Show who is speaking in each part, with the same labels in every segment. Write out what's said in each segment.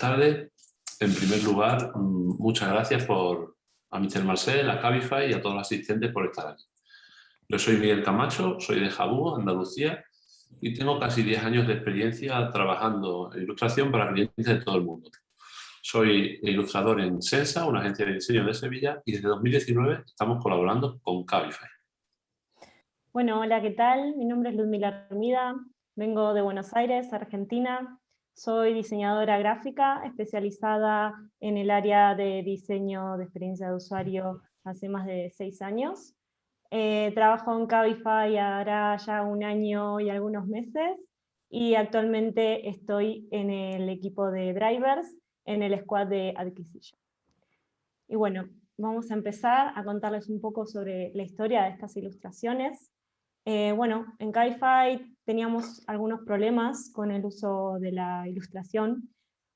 Speaker 1: tardes. En primer lugar, muchas gracias a Mr. Marcel, a Cabify y a todos los asistentes por estar aquí. Yo soy Miguel Camacho, soy de Jabú, Andalucía, y tengo casi 10 años de experiencia trabajando en ilustración para clientes de todo el mundo. Soy ilustrador en Sensa, una agencia de diseño de Sevilla, y desde 2019 estamos colaborando con Cabify.
Speaker 2: Bueno, hola, ¿qué tal? Mi nombre es Ludmila Armida, vengo de Buenos Aires, Argentina. Soy diseñadora gráfica especializada en el área de diseño de experiencia de usuario hace más de 6 años. Trabajo en Cabify ahora ya 1 año y algunos meses, y actualmente estoy en el equipo de drivers, en el squad de Acquisition. Y bueno, vamos a empezar a contarles un poco sobre la historia de estas ilustraciones. Bueno, en Cabify teníamos algunos problemas con el uso de la ilustración.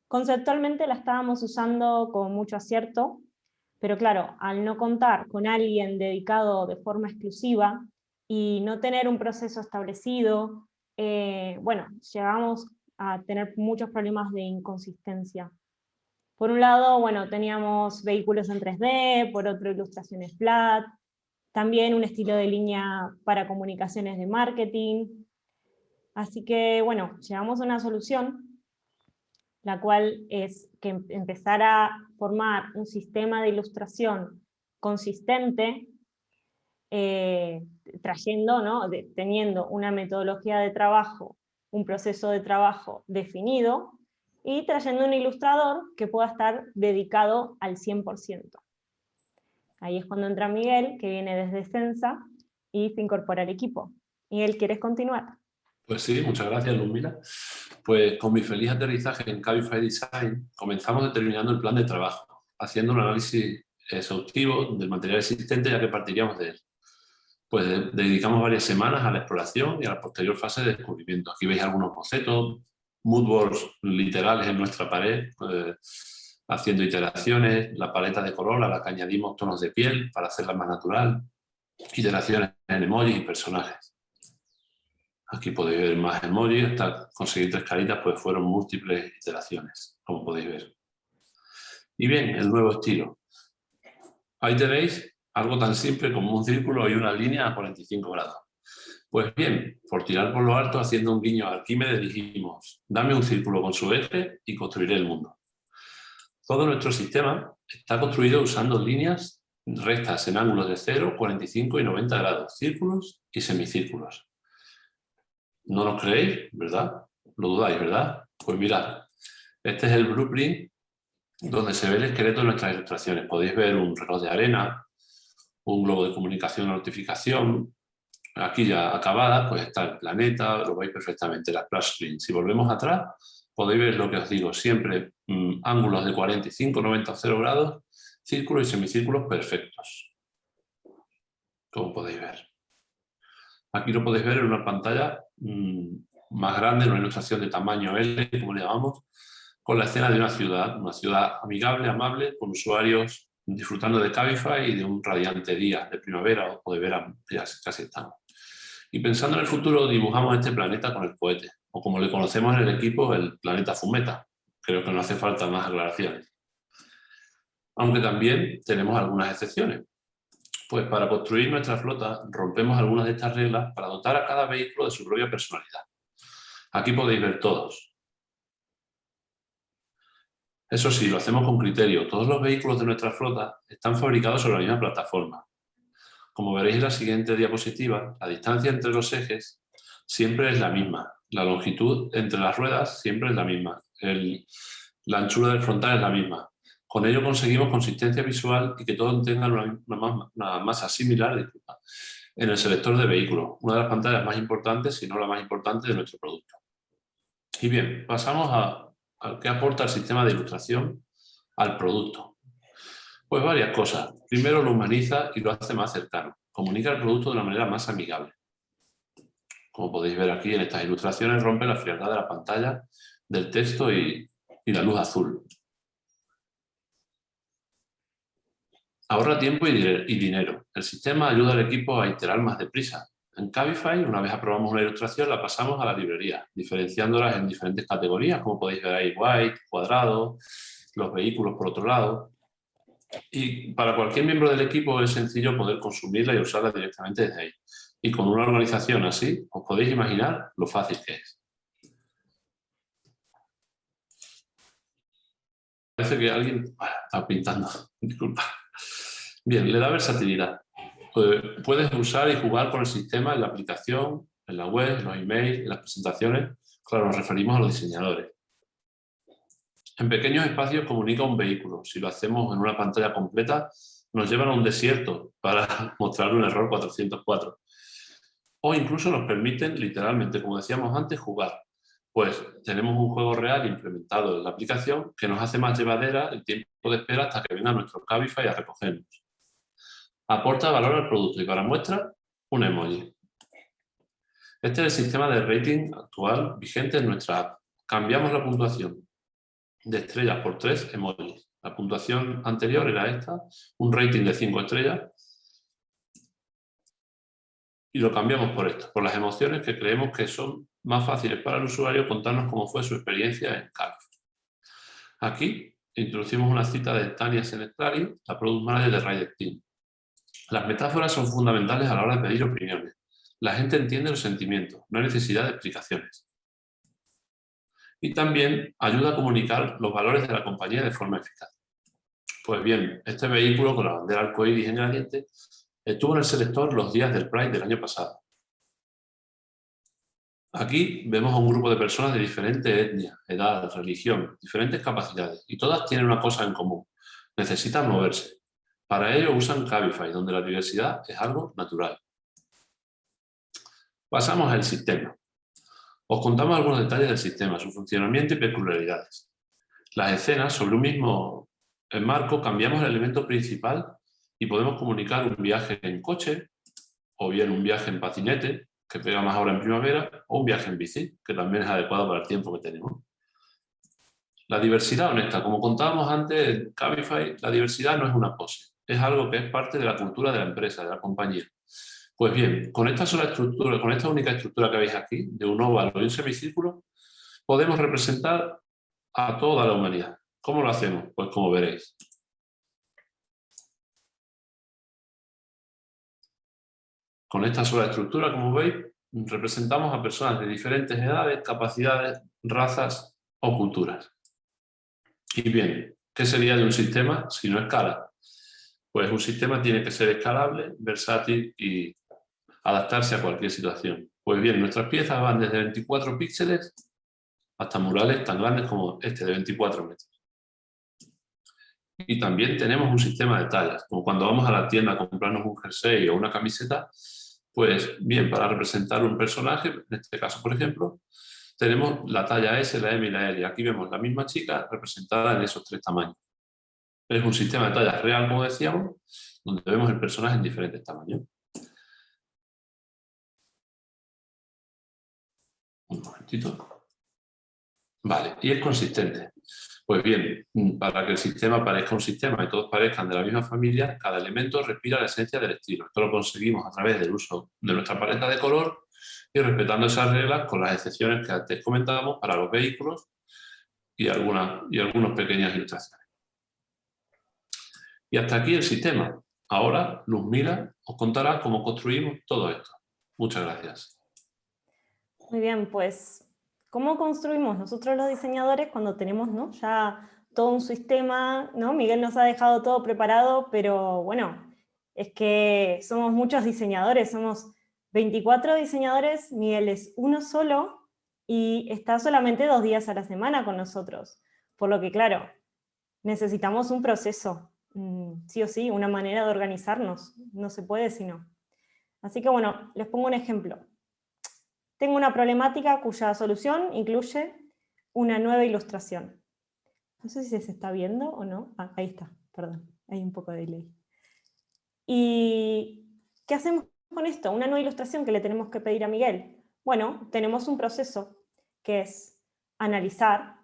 Speaker 2: Conceptualmente la estábamos usando con mucho acierto, pero claro, al no contar con alguien dedicado de forma exclusiva y no tener un proceso establecido, bueno, llegamos a tener muchos problemas de inconsistencia. Por un lado, bueno, teníamos vehículos en 3D, por otro ilustraciones flat, también un estilo de línea para comunicaciones de marketing. Así que, bueno, llegamos a una solución, la cual es que empezar a formar un sistema de ilustración consistente, trayendo, ¿no? Teniendo una metodología de trabajo, un proceso de trabajo definido, y trayendo un ilustrador que pueda estar dedicado al 100%. Ahí es cuando entra Miguel, que viene desde Sensa, y se incorpora al equipo. Miguel, ¿quieres continuar?
Speaker 1: Pues sí, muchas gracias, Ludmila. Pues con mi feliz aterrizaje en Cabify Design, comenzamos determinando el plan de trabajo, haciendo un análisis exhaustivo del material existente, ya que partiríamos de él. Pues dedicamos varias semanas a la exploración y a la posterior fase de descubrimiento. Aquí veis algunos bocetos, moodboards literales en nuestra pared, haciendo iteraciones, la paleta de color a la que añadimos tonos de piel para hacerla más natural, iteraciones en emojis y personajes. Aquí podéis ver más emojis, hasta conseguir 3 caritas, pues fueron múltiples iteraciones, como podéis ver. Y bien, el nuevo estilo. Ahí tenéis algo tan simple como un círculo y una línea a 45 grados. Pues bien, por tirar por lo alto, haciendo un guiño a Arquímedes, dijimos, dame un círculo con su eje y construiré el mundo. Todo nuestro sistema está construido usando líneas rectas en ángulos de 0, 45 y 90 grados, círculos y semicírculos. ¿No nos creéis, verdad? Lo dudáis, ¿verdad? Pues mirad, este es el blueprint donde se ve el esqueleto de nuestras ilustraciones. Podéis ver un reloj de arena, un globo de comunicación o notificación. Aquí ya acabada, pues está el planeta, lo veis perfectamente, la splash screen. Si volvemos atrás, podéis ver lo que os digo, siempre ángulos de 45, 90 o 0 grados, círculos y semicírculos perfectos, como podéis ver. Aquí lo podéis ver en una pantalla más grande, una ilustración de tamaño L, como le llamamos, con la escena de una ciudad amigable, amable, con usuarios disfrutando de Cabify y de un radiante día de primavera o de verano, ya casi estamos. Y pensando en el futuro, dibujamos este planeta con el cohete, o como le conocemos en el equipo, el planeta Fumeta. Creo que no hace falta más aclaraciones. Aunque también tenemos algunas excepciones. Pues para construir nuestra flota rompemos algunas de estas reglas para dotar a cada vehículo de su propia personalidad. Aquí podéis ver todos. Eso sí, lo hacemos con criterio. Todos los vehículos de nuestra flota están fabricados sobre la misma plataforma. Como veréis en la siguiente diapositiva, la distancia entre los ejes siempre es la misma. La longitud entre las ruedas siempre es la misma. La anchura del frontal es la misma. Con ello conseguimos consistencia visual y que todos tengan una masa similar en el selector de vehículos, una de las pantallas más importantes, si no la más importante de nuestro producto. Y bien, pasamos a qué aporta el sistema de ilustración al producto. Pues varias cosas. Primero, lo humaniza y lo hace más cercano. Comunica el producto de una manera más amigable. Como podéis ver aquí en estas ilustraciones, rompe la frialdad de la pantalla, del texto y la luz azul. Ahorra tiempo y dinero. El sistema ayuda al equipo a iterar más deprisa. En Cabify, una vez aprobamos una ilustración, la pasamos a la librería, diferenciándolas en diferentes categorías, como podéis ver ahí, white, cuadrado, los vehículos por otro lado. Y para cualquier miembro del equipo es sencillo poder consumirla y usarla directamente desde ahí. Y con una organización así, os podéis imaginar lo fácil que es. Parece que alguien está pintando, disculpa. Bien, le da versatilidad. Puedes usar y jugar con el sistema en la aplicación, en la web, en los emails, en las presentaciones. Claro, nos referimos a los diseñadores. En pequeños espacios comunica un vehículo. Si lo hacemos en una pantalla completa, nos llevan a un desierto para mostrar un error 404. O incluso nos permiten, literalmente, como decíamos antes, jugar. Pues tenemos un juego real implementado en la aplicación que nos hace más llevadera el tiempo de espera hasta que venga nuestro Cabify a recogernos. Aporta valor al producto y para muestra, un emoji. Este es el sistema de rating actual vigente en nuestra app. Cambiamos la puntuación de estrellas por 3 emojis. La puntuación anterior era esta, un rating de 5 estrellas, y lo cambiamos por esto, por las emociones que creemos que son más fáciles para el usuario contarnos cómo fue su experiencia en Cabify. Aquí introducimos una cita de Tania Senestrari, la Product Manager de Rider Team. Las metáforas son fundamentales a la hora de pedir opiniones. La gente entiende los sentimientos, no hay necesidad de explicaciones. Y también ayuda a comunicar los valores de la compañía de forma eficaz. Pues bien, este vehículo con la bandera arcoíris en gradiente estuvo en el selector los días del Pride del año pasado. Aquí vemos a un grupo de personas de diferentes etnias, edad, religión, diferentes capacidades, y todas tienen una cosa en común: necesitan moverse. Para ello usan Cabify, donde la diversidad es algo natural. Pasamos al sistema. Os contamos algunos detalles del sistema, su funcionamiento y peculiaridades. Las escenas, sobre un mismo marco, cambiamos el elemento principal y podemos comunicar un viaje en coche, o bien un viaje en patinete, que pega más ahora en primavera, o un viaje en bici, que también es adecuado para el tiempo que tenemos. La diversidad honesta. Como contábamos antes en Cabify, la diversidad no es una pose, es algo que es parte de la cultura de la empresa, de la compañía. Pues bien, con esta sola estructura, con esta única estructura que veis aquí, de un óvalo y un semicírculo, podemos representar a toda la humanidad. ¿Cómo lo hacemos? Pues como veréis. Con esta sola estructura, como veis, representamos a personas de diferentes edades, capacidades, razas o culturas. Y bien, ¿qué sería de un sistema si no escala? Pues un sistema tiene que ser escalable, versátil y adaptarse a cualquier situación. Pues bien, nuestras piezas van desde 24 píxeles hasta murales tan grandes como este de 24 metros. Y también tenemos un sistema de tallas, como cuando vamos a la tienda a comprarnos un jersey o una camiseta, pues bien, para representar un personaje, en este caso por ejemplo, tenemos la talla S, la M y la L. Aquí vemos la misma chica representada en esos 3 tamaños. Es un sistema de tallas real, como decíamos, donde vemos el personaje en diferentes tamaños. Un momentito. Vale, y es consistente. Pues bien, para que el sistema parezca un sistema y todos parezcan de la misma familia, cada elemento respira la esencia del estilo. Esto lo conseguimos a través del uso de nuestra paleta de color y respetando esas reglas con las excepciones que antes comentábamos para los vehículos y algunas pequeñas ilustraciones. Y hasta aquí el sistema. Ahora Luzmila os contará cómo construimos todo esto. Muchas gracias.
Speaker 2: Muy bien, pues, ¿cómo construimos nosotros los diseñadores cuando tenemos, ¿no?, ya todo un sistema, ¿no? Miguel nos ha dejado todo preparado, pero bueno, es que somos muchos diseñadores, somos 24 diseñadores, Miguel es uno solo y está solamente 2 días a la semana con nosotros. Por lo que, claro, necesitamos un proceso, sí o sí, una manera de organizarnos, no se puede si no. Así que bueno, les pongo un ejemplo. Tengo una problemática cuya solución incluye una nueva ilustración. No sé si se está viendo o no. Ah, ahí está, perdón, hay un poco de delay. ¿Y qué hacemos con esto? Una nueva ilustración que le tenemos que pedir a Miguel. Bueno, tenemos un proceso que es analizar,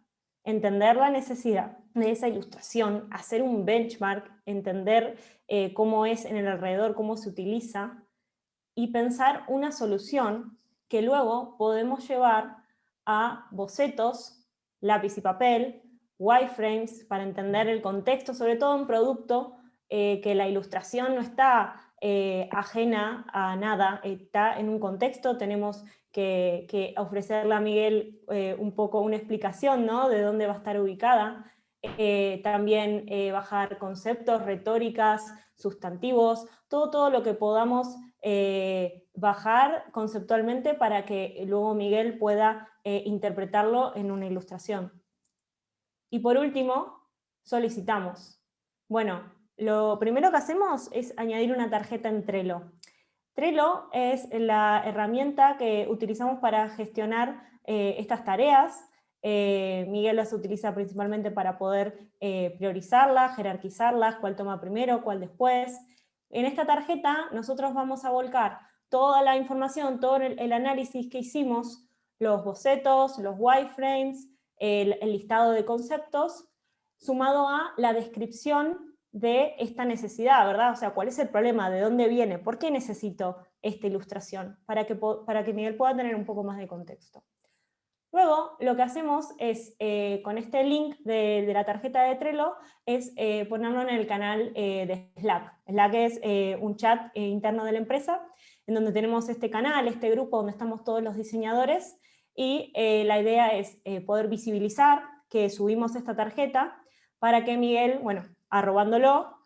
Speaker 2: entender la necesidad de esa ilustración, hacer un benchmark, entender cómo es en el alrededor, cómo se utiliza, y pensar una solución que luego podemos llevar a bocetos, lápiz y papel, wireframes, para entender el contexto, sobre todo en producto, que la ilustración no está ajena a nada, está en un contexto, tenemos que ofrecerle a Miguel un poco una explicación, ¿no?, de dónde va a estar ubicada. También bajar conceptos, retóricas, sustantivos, todo lo que podamos bajar conceptualmente para que luego Miguel pueda interpretarlo en una ilustración. Y por último, solicitamos. Bueno, lo primero que hacemos es añadir una tarjeta en Trello. Trello es la herramienta que utilizamos para gestionar estas tareas. Miguel las utiliza principalmente para poder priorizarlas, jerarquizarlas, cuál toma primero, cuál después. En esta tarjeta nosotros vamos a volcar toda la información, todo el análisis que hicimos, los bocetos, los wireframes, el listado de conceptos, sumado a la descripción de esta necesidad, ¿verdad? O sea, ¿cuál es el problema? ¿De dónde viene? ¿Por qué necesito esta ilustración? Para que Miguel pueda tener un poco más de contexto. Luego, lo que hacemos es, con este link de la tarjeta de Trello, es ponerlo en el canal de Slack. Slack es un chat interno de la empresa, en donde tenemos este canal, este grupo donde estamos todos los diseñadores, y la idea es poder visibilizar que subimos esta tarjeta para que Miguel, bueno, arrobándolo,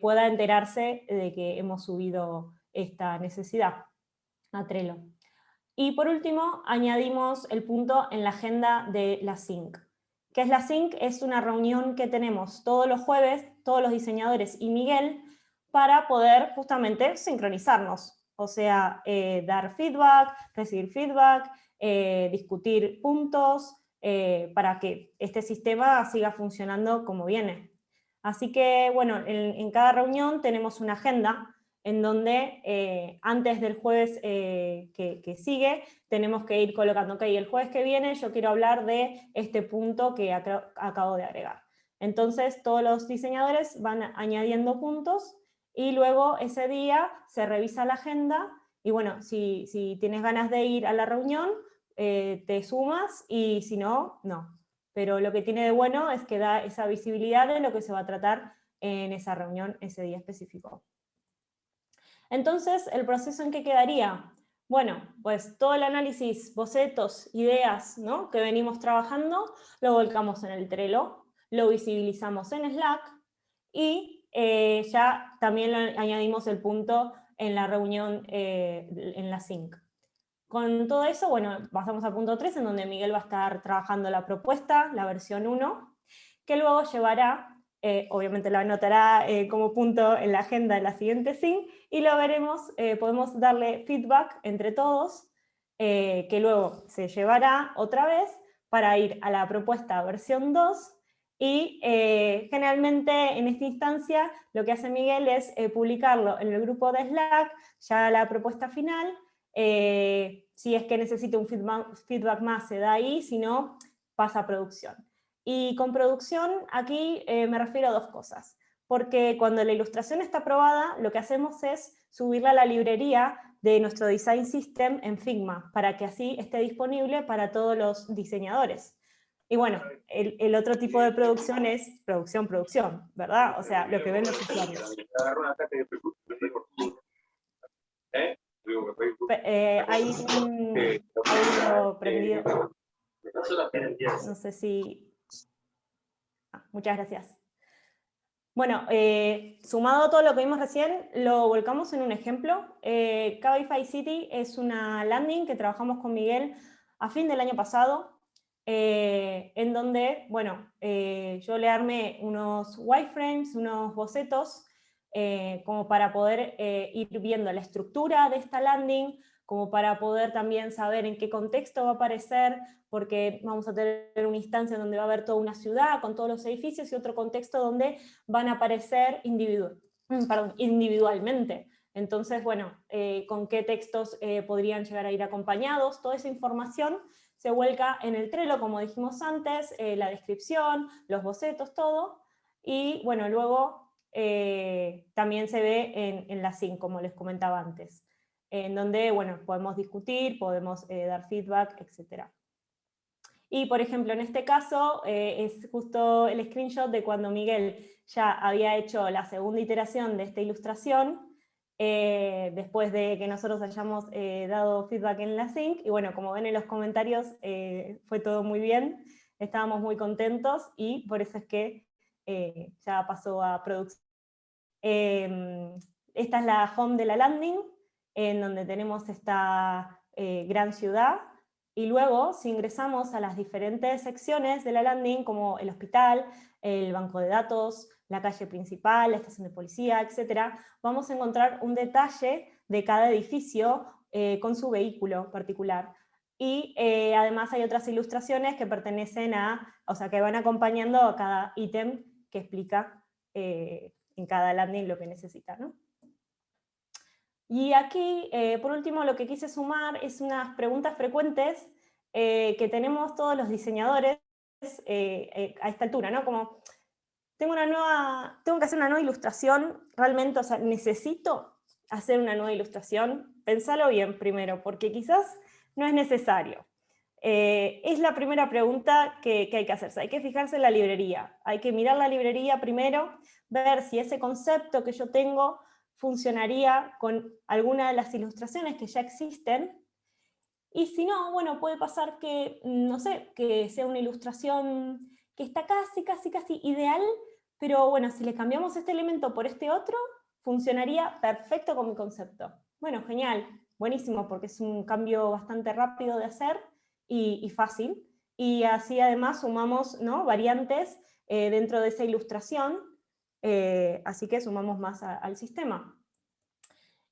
Speaker 2: pueda enterarse de que hemos subido esta necesidad a Trello. Y por último, añadimos el punto en la agenda de la Sync. ¿Qué es la Sync? Es una reunión que tenemos todos los jueves, todos los diseñadores y Miguel, para poder justamente sincronizarnos. O sea, dar feedback, recibir feedback, discutir puntos, para que este sistema siga funcionando como viene. Así que, bueno, en cada reunión tenemos una agenda en donde antes del jueves que sigue, tenemos que ir colocando, ok, el jueves que viene yo quiero hablar de este punto que acabo de agregar. Entonces todos los diseñadores van añadiendo puntos y luego ese día se revisa la agenda y bueno, si tienes ganas de ir a la reunión, te sumas y si no, no. Pero lo que tiene de bueno es que da esa visibilidad de lo que se va a tratar en esa reunión ese día específico. Entonces, ¿el proceso en qué quedaría? Bueno, pues todo el análisis, bocetos, ideas, ¿no?, que venimos trabajando, lo volcamos en el Trello, lo visibilizamos en Slack y ya también añadimos el punto en la reunión, en la Sync. Con todo eso, bueno, pasamos al punto 3, en donde Miguel va a estar trabajando la propuesta, la versión 1, que luego llevará, obviamente la anotará como punto en la agenda de la siguiente Sync, y lo veremos, podemos darle feedback entre todos, que luego se llevará otra vez para ir a la propuesta versión 2, y generalmente en esta instancia lo que hace Miguel es publicarlo en el grupo de Slack, ya la propuesta final. Si es que necesita un feedback más, se da ahí, si no, pasa a producción. Y con producción, aquí me refiero a dos cosas, porque cuando la ilustración está aprobada, lo que hacemos es subirla a la librería de nuestro Design System en Figma, para que así esté disponible para todos los diseñadores. Y bueno, el otro tipo de producción es producción, ¿verdad? O sea, lo que ven los usuarios. Hay un audio prendido. No sé si... muchas gracias. Bueno, sumado a todo lo que vimos recién, lo volcamos en un ejemplo. Cabify City es una landing que trabajamos con Miguel a fin del año pasado, en donde, bueno, yo le armé unos wireframes, unos bocetos, como para poder ir viendo la estructura de esta landing, como para poder también saber en qué contexto va a aparecer, porque vamos a tener una instancia donde va a haber toda una ciudad con todos los edificios y otro contexto donde van a aparecer individualmente. Entonces, bueno, con qué textos podrían llegar a ir acompañados, toda esa información se vuelca en el Trello, como dijimos antes, la descripción, los bocetos, todo, y bueno, luego también se ve en la Sync, como les comentaba antes. en donde, bueno, podemos discutir, podemos dar feedback, etc. Y, por ejemplo, en este caso, es justo el screenshot de cuando Miguel ya había hecho la segunda iteración de esta ilustración, después de que nosotros hayamos dado feedback en la sync, y bueno, como ven en los comentarios, fue todo muy bien, estábamos muy contentos, y por eso es que ya pasó a producción. Esta es la home de la landing, en donde tenemos esta gran ciudad, y luego, si ingresamos a las diferentes secciones de la landing, como el hospital, el banco de datos, la calle principal, la estación de policía, etc., vamos a encontrar un detalle de cada edificio con su vehículo particular. Y además hay otras ilustraciones que pertenecen o sea, que van acompañando a cada ítem que explica en cada landing lo que necesita, ¿no? Y aquí, por último, lo que quise sumar es unas preguntas frecuentes que tenemos todos los diseñadores a esta altura, ¿no? Como, tengo que hacer una nueva ilustración, realmente, o sea, necesito hacer una nueva ilustración. Pensalo bien primero, porque quizás no es necesario. Es la primera pregunta que hay que hacerse. Hay que fijarse en la librería. Hay que mirar la librería primero, ver si ese concepto que yo tengo funcionaría con alguna de las ilustraciones que ya existen, y si no, bueno, puede pasar que, no sé, que sea una ilustración que está casi ideal, pero bueno, si le cambiamos este elemento por este otro, funcionaría perfecto con mi concepto. Bueno, genial, buenísimo, porque es un cambio bastante rápido de hacer y fácil, y así además sumamos, ¿no?, variantes dentro de esa ilustración, así que sumamos más al sistema.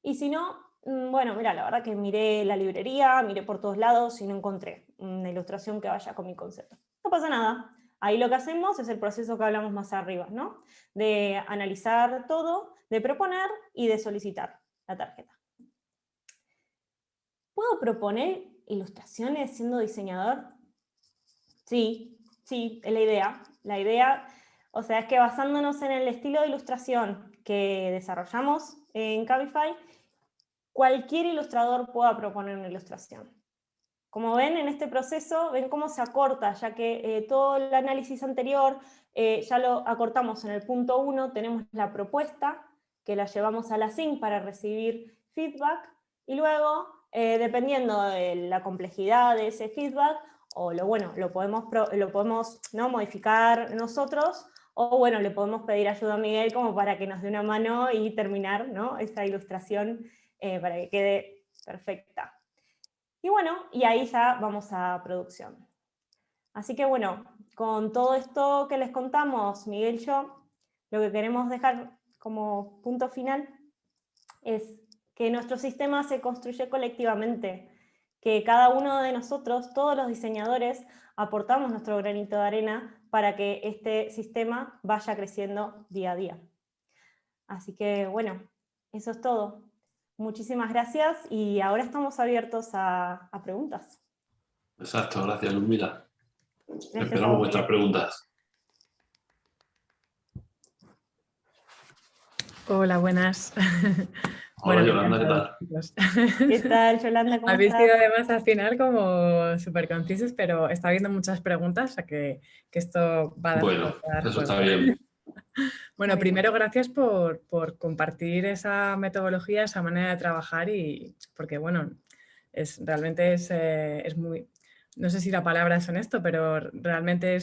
Speaker 2: Y si no, bueno, mira, la verdad que miré la librería, miré por todos lados y no encontré una ilustración que vaya con mi concepto. No pasa nada. Ahí lo que hacemos es el proceso que hablamos más arriba, ¿no? De analizar todo, de proponer y de solicitar la tarjeta. ¿Puedo proponer ilustraciones siendo diseñador? Sí, es la idea. La idea, o sea, es que basándonos en el estilo de ilustración que desarrollamos en Cabify, cualquier ilustrador pueda proponer una ilustración. Como ven en este proceso, ven cómo se acorta, ya que todo el análisis anterior ya lo acortamos en el punto 1, tenemos la propuesta, que la llevamos a la sync para recibir feedback, y luego, dependiendo de la complejidad de ese feedback, o lo podemos ¿no?, modificar nosotros, o bueno, le podemos pedir ayuda a Miguel como para que nos dé una mano y terminar, ¿no?, esa ilustración para que quede perfecta. Y bueno, y ahí ya vamos a producción. Así que bueno, con todo esto que les contamos, Miguel y yo, lo que queremos dejar como punto final es que nuestro sistema se construye colectivamente, que cada uno de nosotros, todos los diseñadores, aportamos nuestro granito de arena para que este sistema vaya creciendo día a día. Así que bueno, eso es todo. Muchísimas gracias y ahora estamos abiertos a preguntas.
Speaker 1: Exacto, gracias, Luzmila.
Speaker 2: Gracias.
Speaker 1: Esperamos vuestras preguntas.
Speaker 3: Hola, buenas.
Speaker 1: Hola,
Speaker 3: Bueno,
Speaker 1: Yolanda, ¿qué tal?
Speaker 3: ¿Qué
Speaker 2: tal, Yolanda? ¿Cómo
Speaker 3: Habéis
Speaker 2: estás?
Speaker 3: sido además al final como súper concisos, pero está habiendo muchas preguntas, o sea que esto va a dar.
Speaker 1: Bueno, eso está bien.
Speaker 3: Bueno, primero gracias por compartir esa metodología, esa manera de trabajar, y porque bueno, realmente es muy, no sé si la palabra es honesto, pero realmente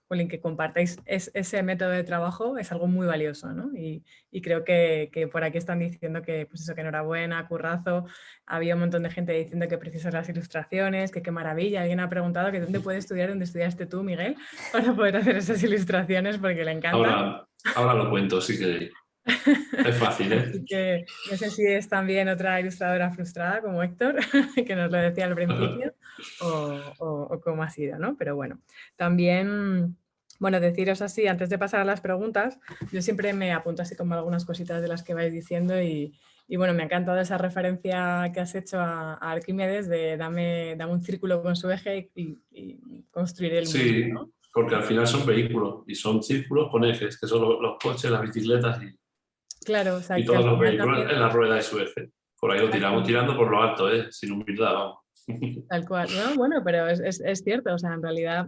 Speaker 3: jolín, que compartáis ese método de trabajo es algo muy valioso, ¿no? Y creo que por aquí están diciendo que, pues eso, que enhorabuena, currazo. Había un montón de gente diciendo que precisas las ilustraciones, que qué maravilla. Alguien ha preguntado que dónde puede estudiar, dónde estudiaste tú, Miguel, para poder hacer esas ilustraciones, porque le encanta.
Speaker 1: Ahora lo cuento, si queréis. Es fácil, ¿eh?
Speaker 3: Así que no sé si es también otra ilustradora frustrada como Héctor, que nos lo decía al principio, o cómo ha sido, ¿no? Pero bueno, también, bueno, deciros así, antes de pasar a las preguntas, yo siempre me apunto así como algunas cositas de las que vais diciendo, y bueno, me ha encantado esa referencia que has hecho a Arquímedes de dame un círculo con su eje y construir el mundo,
Speaker 1: Sí,
Speaker 3: ¿no?
Speaker 1: porque al final son vehículos y son círculos con ejes, que son los coches, las bicicletas
Speaker 3: Claro, o sea,
Speaker 1: y
Speaker 3: que al
Speaker 1: todos los
Speaker 3: final
Speaker 1: vehículos
Speaker 3: también
Speaker 1: en la rueda de su eje. Por ahí lo tiramos tirando por lo alto, sin humildad, vamos.
Speaker 3: Tal cual, ¿no? Bueno, pero es cierto, o sea, en realidad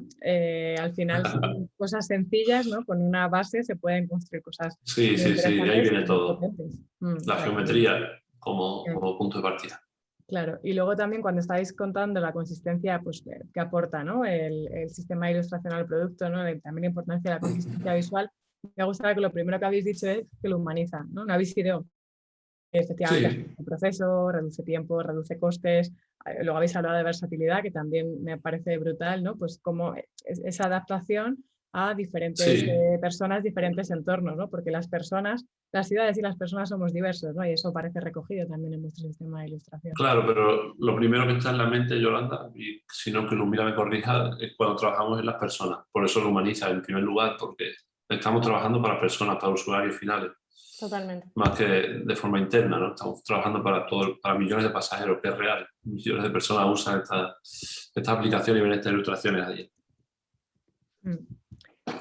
Speaker 3: al final son cosas sencillas, ¿no? Con una base se pueden construir cosas
Speaker 1: Sí,
Speaker 3: muy
Speaker 1: sí, sí, de ahí
Speaker 3: interesantes
Speaker 1: viene
Speaker 3: y muy
Speaker 1: todo.
Speaker 3: potentes.
Speaker 1: La
Speaker 3: Tal cual.
Speaker 1: geometría como punto de partida.
Speaker 3: Claro, y luego también cuando estáis contando la consistencia pues, que aporta, ¿no? el sistema de ilustración al producto, ¿no? También la importancia de la consistencia visual, me ha gustado que lo primero que habéis dicho es que lo humaniza, ¿no? No habéis sido efectivamente
Speaker 1: Sí,
Speaker 3: el proceso, reduce tiempo, reduce costes. Luego habéis hablado de versatilidad, que también me parece brutal, ¿no? Pues como esa adaptación a diferentes
Speaker 1: sí.
Speaker 3: personas, diferentes entornos, ¿no? Porque las personas, las ciudades y las personas somos diversos, ¿no? Y eso parece recogido también en vuestro sistema de ilustración.
Speaker 1: Claro, pero lo primero que está en la mente, Yolanda, y si no que Lumira me corrija, es cuando trabajamos en las personas. Por eso lo humaniza en primer lugar, porque estamos trabajando para personas, para usuarios finales,
Speaker 2: Totalmente.
Speaker 1: más que de forma interna, ¿no? Estamos trabajando para millones de pasajeros, que es real. Millones de personas usan esta aplicación y ven estas ilustraciones allí.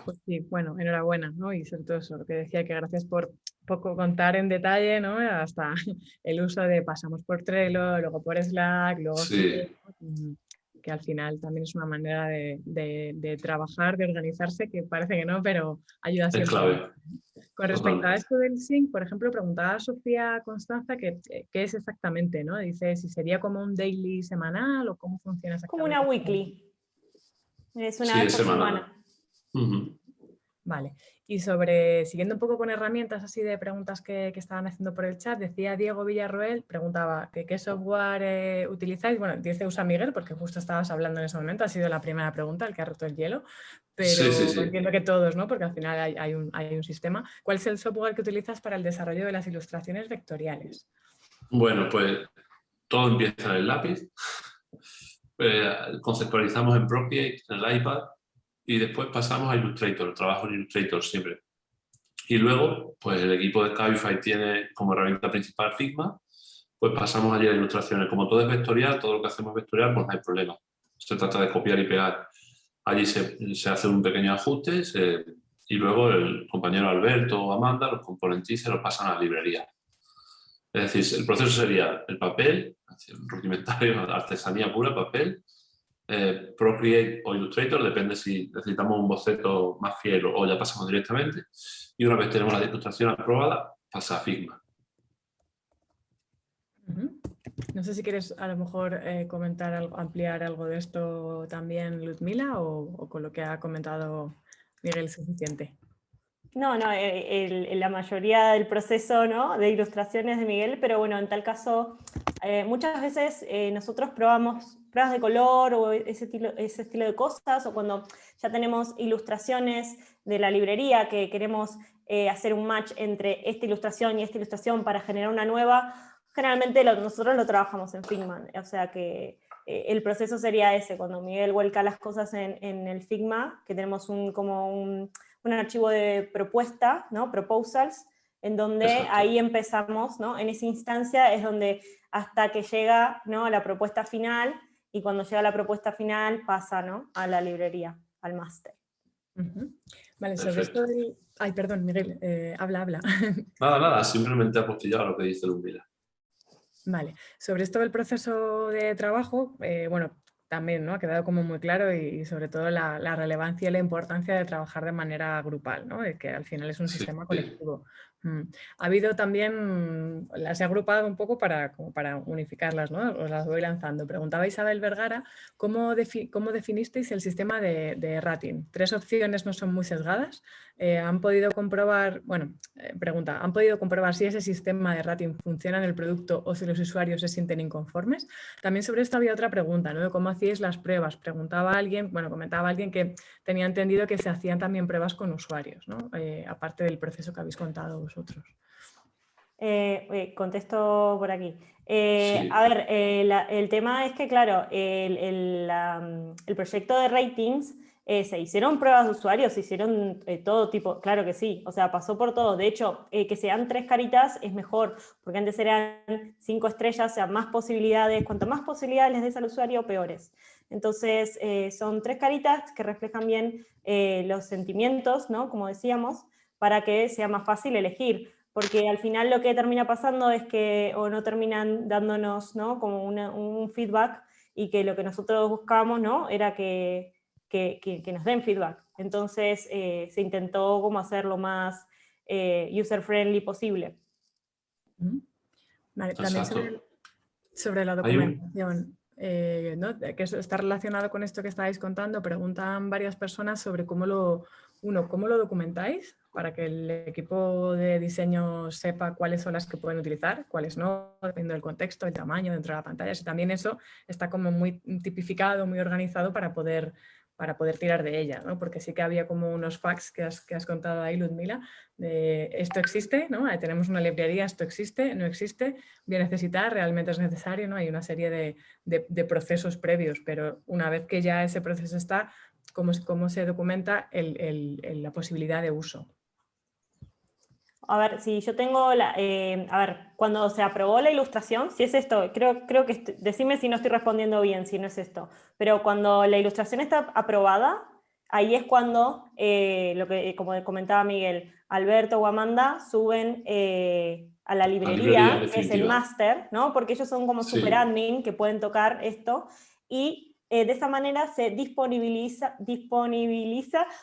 Speaker 3: Pues sí, bueno, enhorabuena, ¿no? Y sobre todo eso, lo que decía, que gracias por poco contar en detalle, ¿no? Hasta el uso de pasamos por Trello, luego por Slack, luego
Speaker 1: Sí,
Speaker 3: que al final también es una manera de trabajar, de organizarse, que parece que no, pero ayuda
Speaker 1: es
Speaker 3: siempre.
Speaker 1: clave,
Speaker 3: Con respecto a
Speaker 1: totalmente.
Speaker 3: esto del sync, por ejemplo, preguntaba a Sofía Constanza qué es exactamente, ¿no? Dice si sería como un daily semanal o cómo funciona
Speaker 2: Como una
Speaker 3: exactamente.
Speaker 2: weekly. Es una
Speaker 1: Sí,
Speaker 2: vez
Speaker 1: es
Speaker 2: por
Speaker 1: semanal.
Speaker 2: semana.
Speaker 3: Vale. Y siguiendo un poco con herramientas así de preguntas que estaban haciendo por el chat, decía Diego Villarroel, preguntaba que qué software utilizáis. Bueno, dice usa Miguel, porque justo estabas hablando en ese momento, ha sido la primera pregunta, el que ha roto el hielo,
Speaker 1: Sí, sí,
Speaker 3: pero
Speaker 1: sí.
Speaker 3: entiendo que todos, ¿no? Porque al final hay un sistema. ¿Cuál es el software que utilizas para el desarrollo de las ilustraciones vectoriales?
Speaker 1: Bueno, pues todo empieza en el lápiz. Conceptualizamos en Procreate, en el iPad, y después pasamos a Illustrator, trabajo en Illustrator siempre. Y luego, pues el equipo de Cabify tiene como herramienta principal Figma, pues pasamos allí a ilustraciones. Como todo es vectorial, todo lo que hacemos es vectorial, pues no hay problema. Se trata de copiar y pegar. Allí se hace un pequeño ajuste y luego el compañero Alberto o Amanda los componentes se los pasan a la librería. Es decir, el proceso sería el papel, rudimentario, artesanía pura, papel, Procreate o Illustrator, depende si necesitamos un boceto más fiel o ya pasamos directamente. Y una vez tenemos la ilustración aprobada, pasa a Figma.
Speaker 3: No sé si quieres a lo mejor comentar algo, ampliar algo de esto también, Ludmila, o con lo que ha comentado Miguel es suficiente.
Speaker 2: No, la mayoría del proceso, ¿no? De ilustraciones de Miguel, pero bueno, en tal caso, muchas veces nosotros probamos pruebas de color o ese estilo de cosas, o cuando ya tenemos ilustraciones de la librería que queremos hacer un match entre esta ilustración y esta ilustración para generar una nueva, generalmente nosotros lo trabajamos en Figma, o sea que el proceso sería ese, cuando Miguel vuelca las cosas en el Figma, que tenemos un archivo de propuesta, ¿no? Proposals, en donde
Speaker 1: Exacto.
Speaker 2: ahí empezamos, ¿no? En esa instancia es donde hasta que llega, ¿no? A la propuesta final, y cuando llega a la propuesta final pasa, ¿no? A la librería, al máster.
Speaker 3: Vale, sobre esto del... Ay, perdón, Miguel, habla.
Speaker 1: Nada, simplemente apostillado lo que dice Lumila.
Speaker 3: Vale, sobre esto del proceso de trabajo, bueno, también ¿no? Ha quedado como muy claro y sobre todo la relevancia y la importancia de trabajar de manera grupal, ¿no? De que al final es un
Speaker 1: Sí.
Speaker 3: sistema colectivo. Ha habido también, las he agrupado un poco como para unificarlas, ¿no? Os las voy lanzando. Preguntaba Isabel Vergara, ¿cómo definisteis el sistema de rating? 3 opciones no son muy sesgadas. ¿Han podido comprobar, pregunta, ¿han podido comprobar si ese sistema de rating funciona en el producto o si los usuarios se sienten inconformes? También sobre esto había otra pregunta, ¿no? ¿Cómo hacíais las pruebas? Comentaba alguien que tenía entendido que se hacían también pruebas con usuarios, ¿no? Aparte del proceso que habéis contado vosotros.
Speaker 2: Contesto por aquí.
Speaker 1: Sí.
Speaker 2: A ver, el tema es que, claro, el proyecto de ratings se hicieron pruebas de usuarios, se hicieron todo tipo, claro que sí, o sea, pasó por todo. De hecho, que sean 3 caritas es mejor, porque antes eran 5 estrellas, o sea, más posibilidades, cuanto más posibilidades les des al usuario, peores. Entonces, son 3 caritas que reflejan bien los sentimientos, ¿no? Como decíamos, para que sea más fácil elegir. porque al final lo que termina pasando es que o no terminan dándonos, ¿no?, como un feedback, y que lo que nosotros buscábamos, ¿no?, era que nos den feedback. Entonces se intentó como hacer lo más user-friendly posible.
Speaker 3: Vale, también sobre la documentación, ¿no?, que está relacionado con esto que estáis contando. Preguntan varias personas sobre cómo lo documentáis para que el equipo de diseño sepa cuáles son las que pueden utilizar, cuáles no, dependiendo del contexto, el tamaño dentro de la pantalla. Y también eso está como muy tipificado, muy organizado para poder tirar de ella, ¿no? Porque sí que había como unos facts que has contado ahí, Ludmila, de esto existe, ¿no? Tenemos una librería, esto existe, no existe, voy a necesitar, realmente es necesario, ¿no? Hay una serie de procesos previos, pero una vez que ya ese proceso está, ¿cómo se documenta la posibilidad de uso?
Speaker 2: A ver, si yo tengo cuando se aprobó la ilustración, si es esto, creo que, decime si no estoy respondiendo bien, si no es esto, pero cuando la ilustración está aprobada, ahí es cuando, como comentaba Miguel, Alberto o Amanda suben a la librería, que es el máster, ¿no? Porque ellos son como super admin que pueden tocar esto, y de esa manera se disponibiliza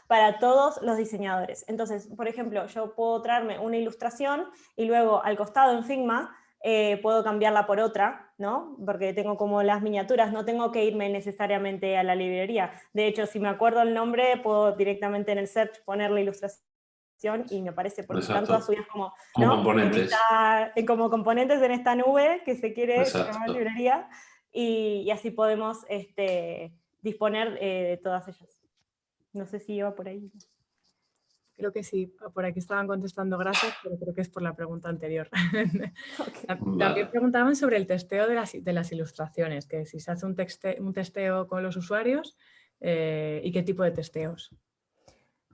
Speaker 2: para todos los diseñadores. Entonces, por ejemplo, yo puedo traerme una ilustración y luego al costado en Figma puedo cambiarla por otra, ¿no? Porque tengo como las miniaturas, no tengo que irme necesariamente a la librería. De hecho, si me acuerdo el nombre, puedo directamente en el search poner la ilustración y me aparece, porque están todas subidas como componentes. Como componentes en esta nube que se quiere llamar librería. Y así podemos disponer de todas ellas. No sé si iba por ahí.
Speaker 3: Creo que sí, por aquí estaban contestando gracias, pero creo que es por la pregunta anterior. Okay. También preguntaban sobre el testeo de las ilustraciones, que si se hace un testeo con los usuarios y qué tipo de testeos.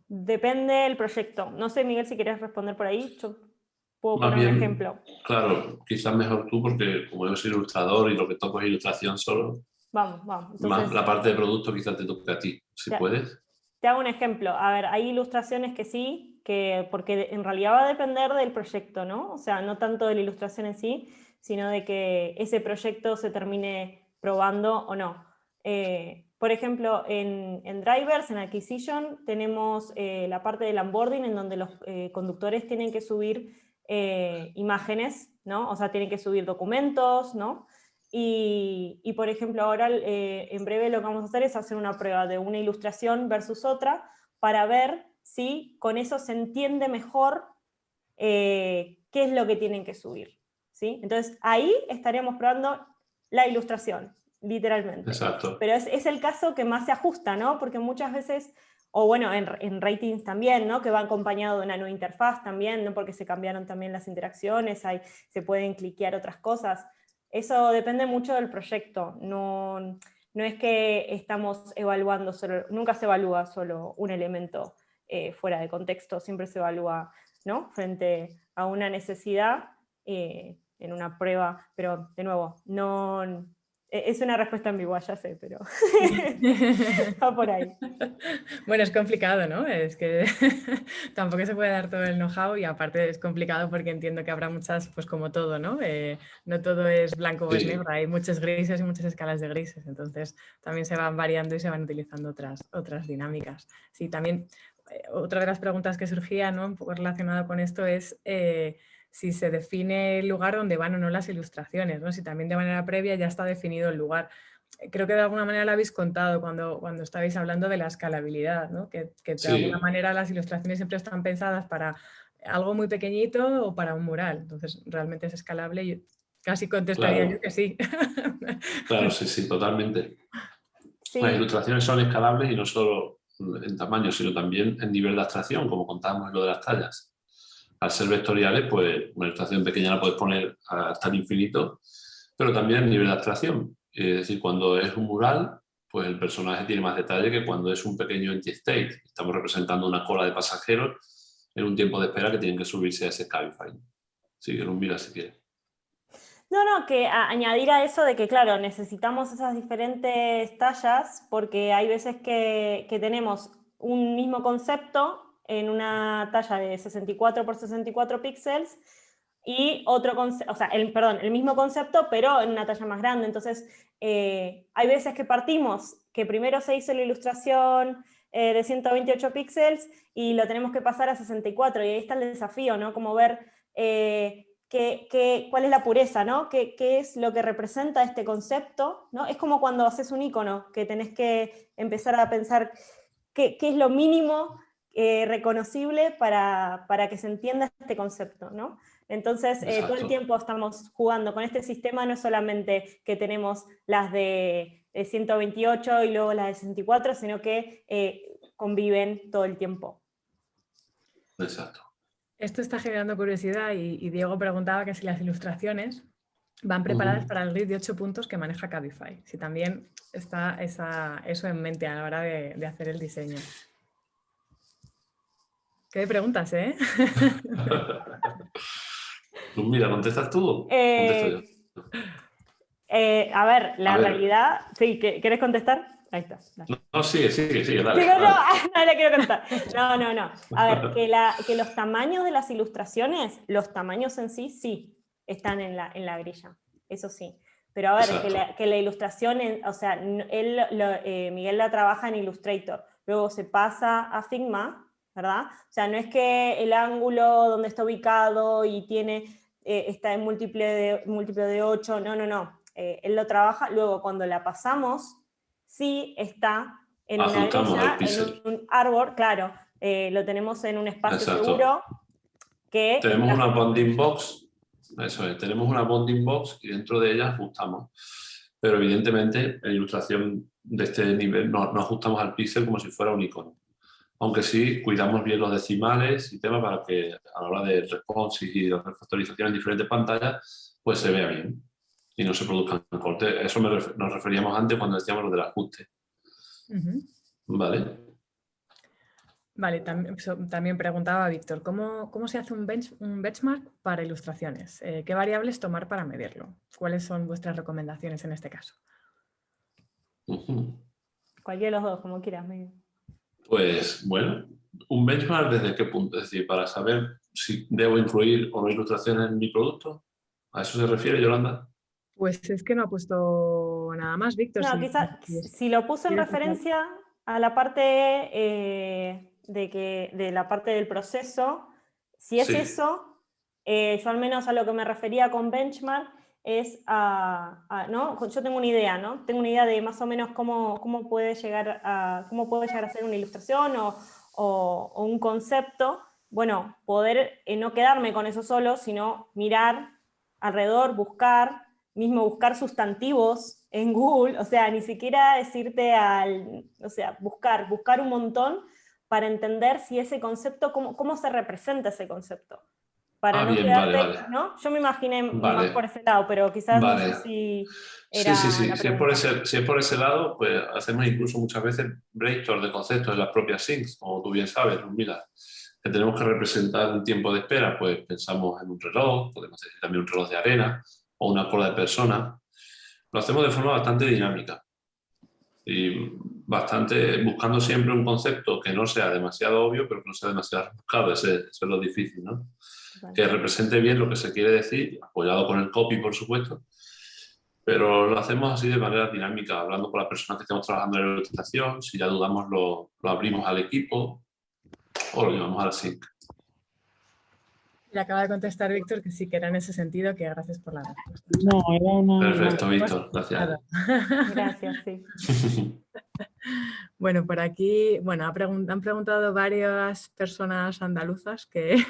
Speaker 2: Depende del proyecto. No sé, Miguel, si quieres responder por ahí. Yo puedo poner un ejemplo.
Speaker 1: Claro, quizás mejor tú, porque como yo soy ilustrador y lo que toco es ilustración solo.
Speaker 2: Vamos. Entonces,
Speaker 1: más la parte de producto quizás te toque a ti, si puedes.
Speaker 2: Te hago un ejemplo. A ver, hay ilustraciones que sí, porque en realidad va a depender del proyecto, ¿no? O sea, no tanto de la ilustración en sí, sino de que ese proyecto se termine probando o no. Por ejemplo, en Drivers, en Acquisition, tenemos la parte del onboarding en donde los conductores tienen que subir imágenes, ¿no? O sea, tienen que subir documentos, ¿no? Y por ejemplo, ahora en breve lo que vamos a hacer es hacer una prueba de una ilustración versus otra para ver si con eso se entiende mejor qué es lo que tienen que subir, ¿sí? Entonces ahí estaríamos probando la ilustración, literalmente.
Speaker 1: Exacto.
Speaker 2: Pero es el caso que más se ajusta, ¿no? Porque muchas veces, o bueno, en ratings también, ¿no? Que va acompañado de una nueva interfaz también, ¿no? Porque se cambiaron también las interacciones, se pueden cliquear otras cosas. Eso depende mucho del proyecto, no es que estamos evaluando solo, nunca se evalúa solo un elemento fuera de contexto, siempre se evalúa, ¿no?, frente a una necesidad en una prueba, pero de nuevo, no... Es una respuesta ambigua, ya sé, pero va por ahí.
Speaker 3: Bueno, es complicado, ¿no? Es que tampoco se puede dar todo el know-how y aparte es complicado porque entiendo que habrá muchas, pues como todo, ¿no? No todo es blanco o es negro, hay muchos grises y muchas escalas de grises, entonces también se van variando y se van utilizando otras dinámicas. Sí, también otra de las preguntas que surgía, ¿no?, un poco relacionado con esto es... si se define el lugar donde van o no las ilustraciones, ¿no? Si también de manera previa ya está definido el lugar. Creo que de alguna manera lo habéis contado cuando estabais hablando de la escalabilidad, ¿no? Que de alguna manera las ilustraciones siempre están pensadas para algo muy pequeñito o para un mural. Entonces, realmente es escalable y casi contestaría yo que sí.
Speaker 1: Claro, sí, totalmente.
Speaker 2: Sí.
Speaker 1: Las ilustraciones son escalables y no solo en tamaño, sino también en nivel de abstracción, como contábamos en lo de las tallas. Al ser vectoriales, pues una ilustración pequeña la puedes poner hasta el infinito, pero también en nivel de abstracción. Es decir, cuando es un mural, pues el personaje tiene más detalle que cuando es un pequeño empty state. Estamos representando una cola de pasajeros en un tiempo de espera que tienen que subirse a ese Cabify. Sí, que lo mira si quieres.
Speaker 2: No, que añadir a eso de que, claro, necesitamos esas diferentes tallas porque hay veces que tenemos un mismo concepto en una talla de 64 por 64 píxeles y otro concepto, o sea, el mismo concepto, pero en una talla más grande. Entonces, hay veces que partimos, que primero se hizo la ilustración de 128 píxeles y lo tenemos que pasar a 64, y ahí está el desafío, ¿no? Como ver cuál es la pureza, ¿no? ¿Qué es lo que representa este concepto, ¿no? Es como cuando haces un icono, que tenés que empezar a pensar qué es lo mínimo reconocible para que se entienda este concepto, ¿no? Entonces, todo el tiempo estamos jugando con este sistema, no es solamente que tenemos las de 128 y luego las de 64, sino que conviven todo el tiempo.
Speaker 1: Exacto.
Speaker 3: Esto está generando curiosidad y Diego preguntaba que si las ilustraciones van preparadas para el grid de 8 puntos que maneja Cabify, si también está eso en mente a la hora de hacer el diseño. ¿Qué preguntas, eh?
Speaker 1: Pues mira, ¿contestas tú o contesto yo?
Speaker 2: A ver, la realidad... Sí, ¿querés contestar? Ahí está.
Speaker 1: No, sigue, dale.
Speaker 2: Digo, no le quiero contar. No. A ver, que los tamaños de las ilustraciones, los tamaños en sí están en la grilla. Eso sí. Pero a ver, que la ilustración, o sea, Miguel la trabaja en Illustrator, luego se pasa a Figma, ¿verdad? O sea, no es que el ángulo donde está ubicado y está en múltiplo de 8, no. Él lo trabaja, luego cuando la pasamos, sí está en una grilla, en un árbol, claro, lo tenemos en un espacio seguro.
Speaker 1: Tenemos una bounding box, eso es, tenemos una bounding box y dentro de ella ajustamos. Pero evidentemente en ilustración de este nivel no ajustamos al píxel como si fuera un icono. Aunque sí cuidamos bien los decimales y temas para que a la hora de response y de refactorización en diferentes pantallas, pues se vea bien y no se produzcan cortes. Eso nos referíamos antes cuando decíamos lo del ajuste. ¿Vale?
Speaker 3: Vale, también preguntaba Víctor, ¿cómo se hace un benchmark para ilustraciones? ¿Qué variables tomar para medirlo? ¿Cuáles son vuestras recomendaciones en este caso?
Speaker 2: Cualquiera de los dos, como quieras.
Speaker 1: Pues bueno, un benchmark ¿desde qué punto? Es decir, para saber si debo incluir o no ilustraciones en mi producto. ¿A eso se refiere, Yolanda?
Speaker 3: Pues es que no ha puesto nada más, Víctor.
Speaker 2: No, quizás si lo puso en referencia a la parte de la parte del proceso, si es eso, yo al menos a lo que me refería con benchmark es ¿no? Yo tengo una idea, ¿no? Tengo una idea de más o menos cómo puede llegar a ser una ilustración o un concepto. Bueno, poder no quedarme con eso solo, sino mirar alrededor, buscar sustantivos en Google, o sea, ni siquiera decirte o sea, buscar un montón para entender si ese concepto, cómo se representa ese concepto. Para no quedarte, vale. ¿No? Yo me imaginé más por ese lado, pero quizás no sé si era
Speaker 1: Sí. Si es por ese lado, pues hacemos incluso muchas veces brainstorm de conceptos en las propias SINCs, como tú bien sabes, mira, que tenemos que representar un tiempo de espera, pues pensamos en un reloj, podemos decir también un reloj de arena, o una cola de persona. Lo hacemos de forma bastante dinámica y buscando siempre un concepto que no sea demasiado obvio, pero que no sea demasiado rebuscado. Eso es lo difícil, ¿no? Vale. Que represente bien lo que se quiere decir, apoyado con el copy, por supuesto, pero lo hacemos así de manera dinámica, hablando con las personas que estamos trabajando en la ilustración. Si ya dudamos, lo abrimos al equipo o lo llevamos a la SINC.
Speaker 3: Le acaba de contestar Víctor que sí, que era en ese sentido, que gracias por la respuesta.
Speaker 4: No, era una...
Speaker 1: Perfecto, Víctor, gracias.
Speaker 2: Gracias, sí.
Speaker 3: Bueno, por aquí, han preguntado varias personas andaluzas que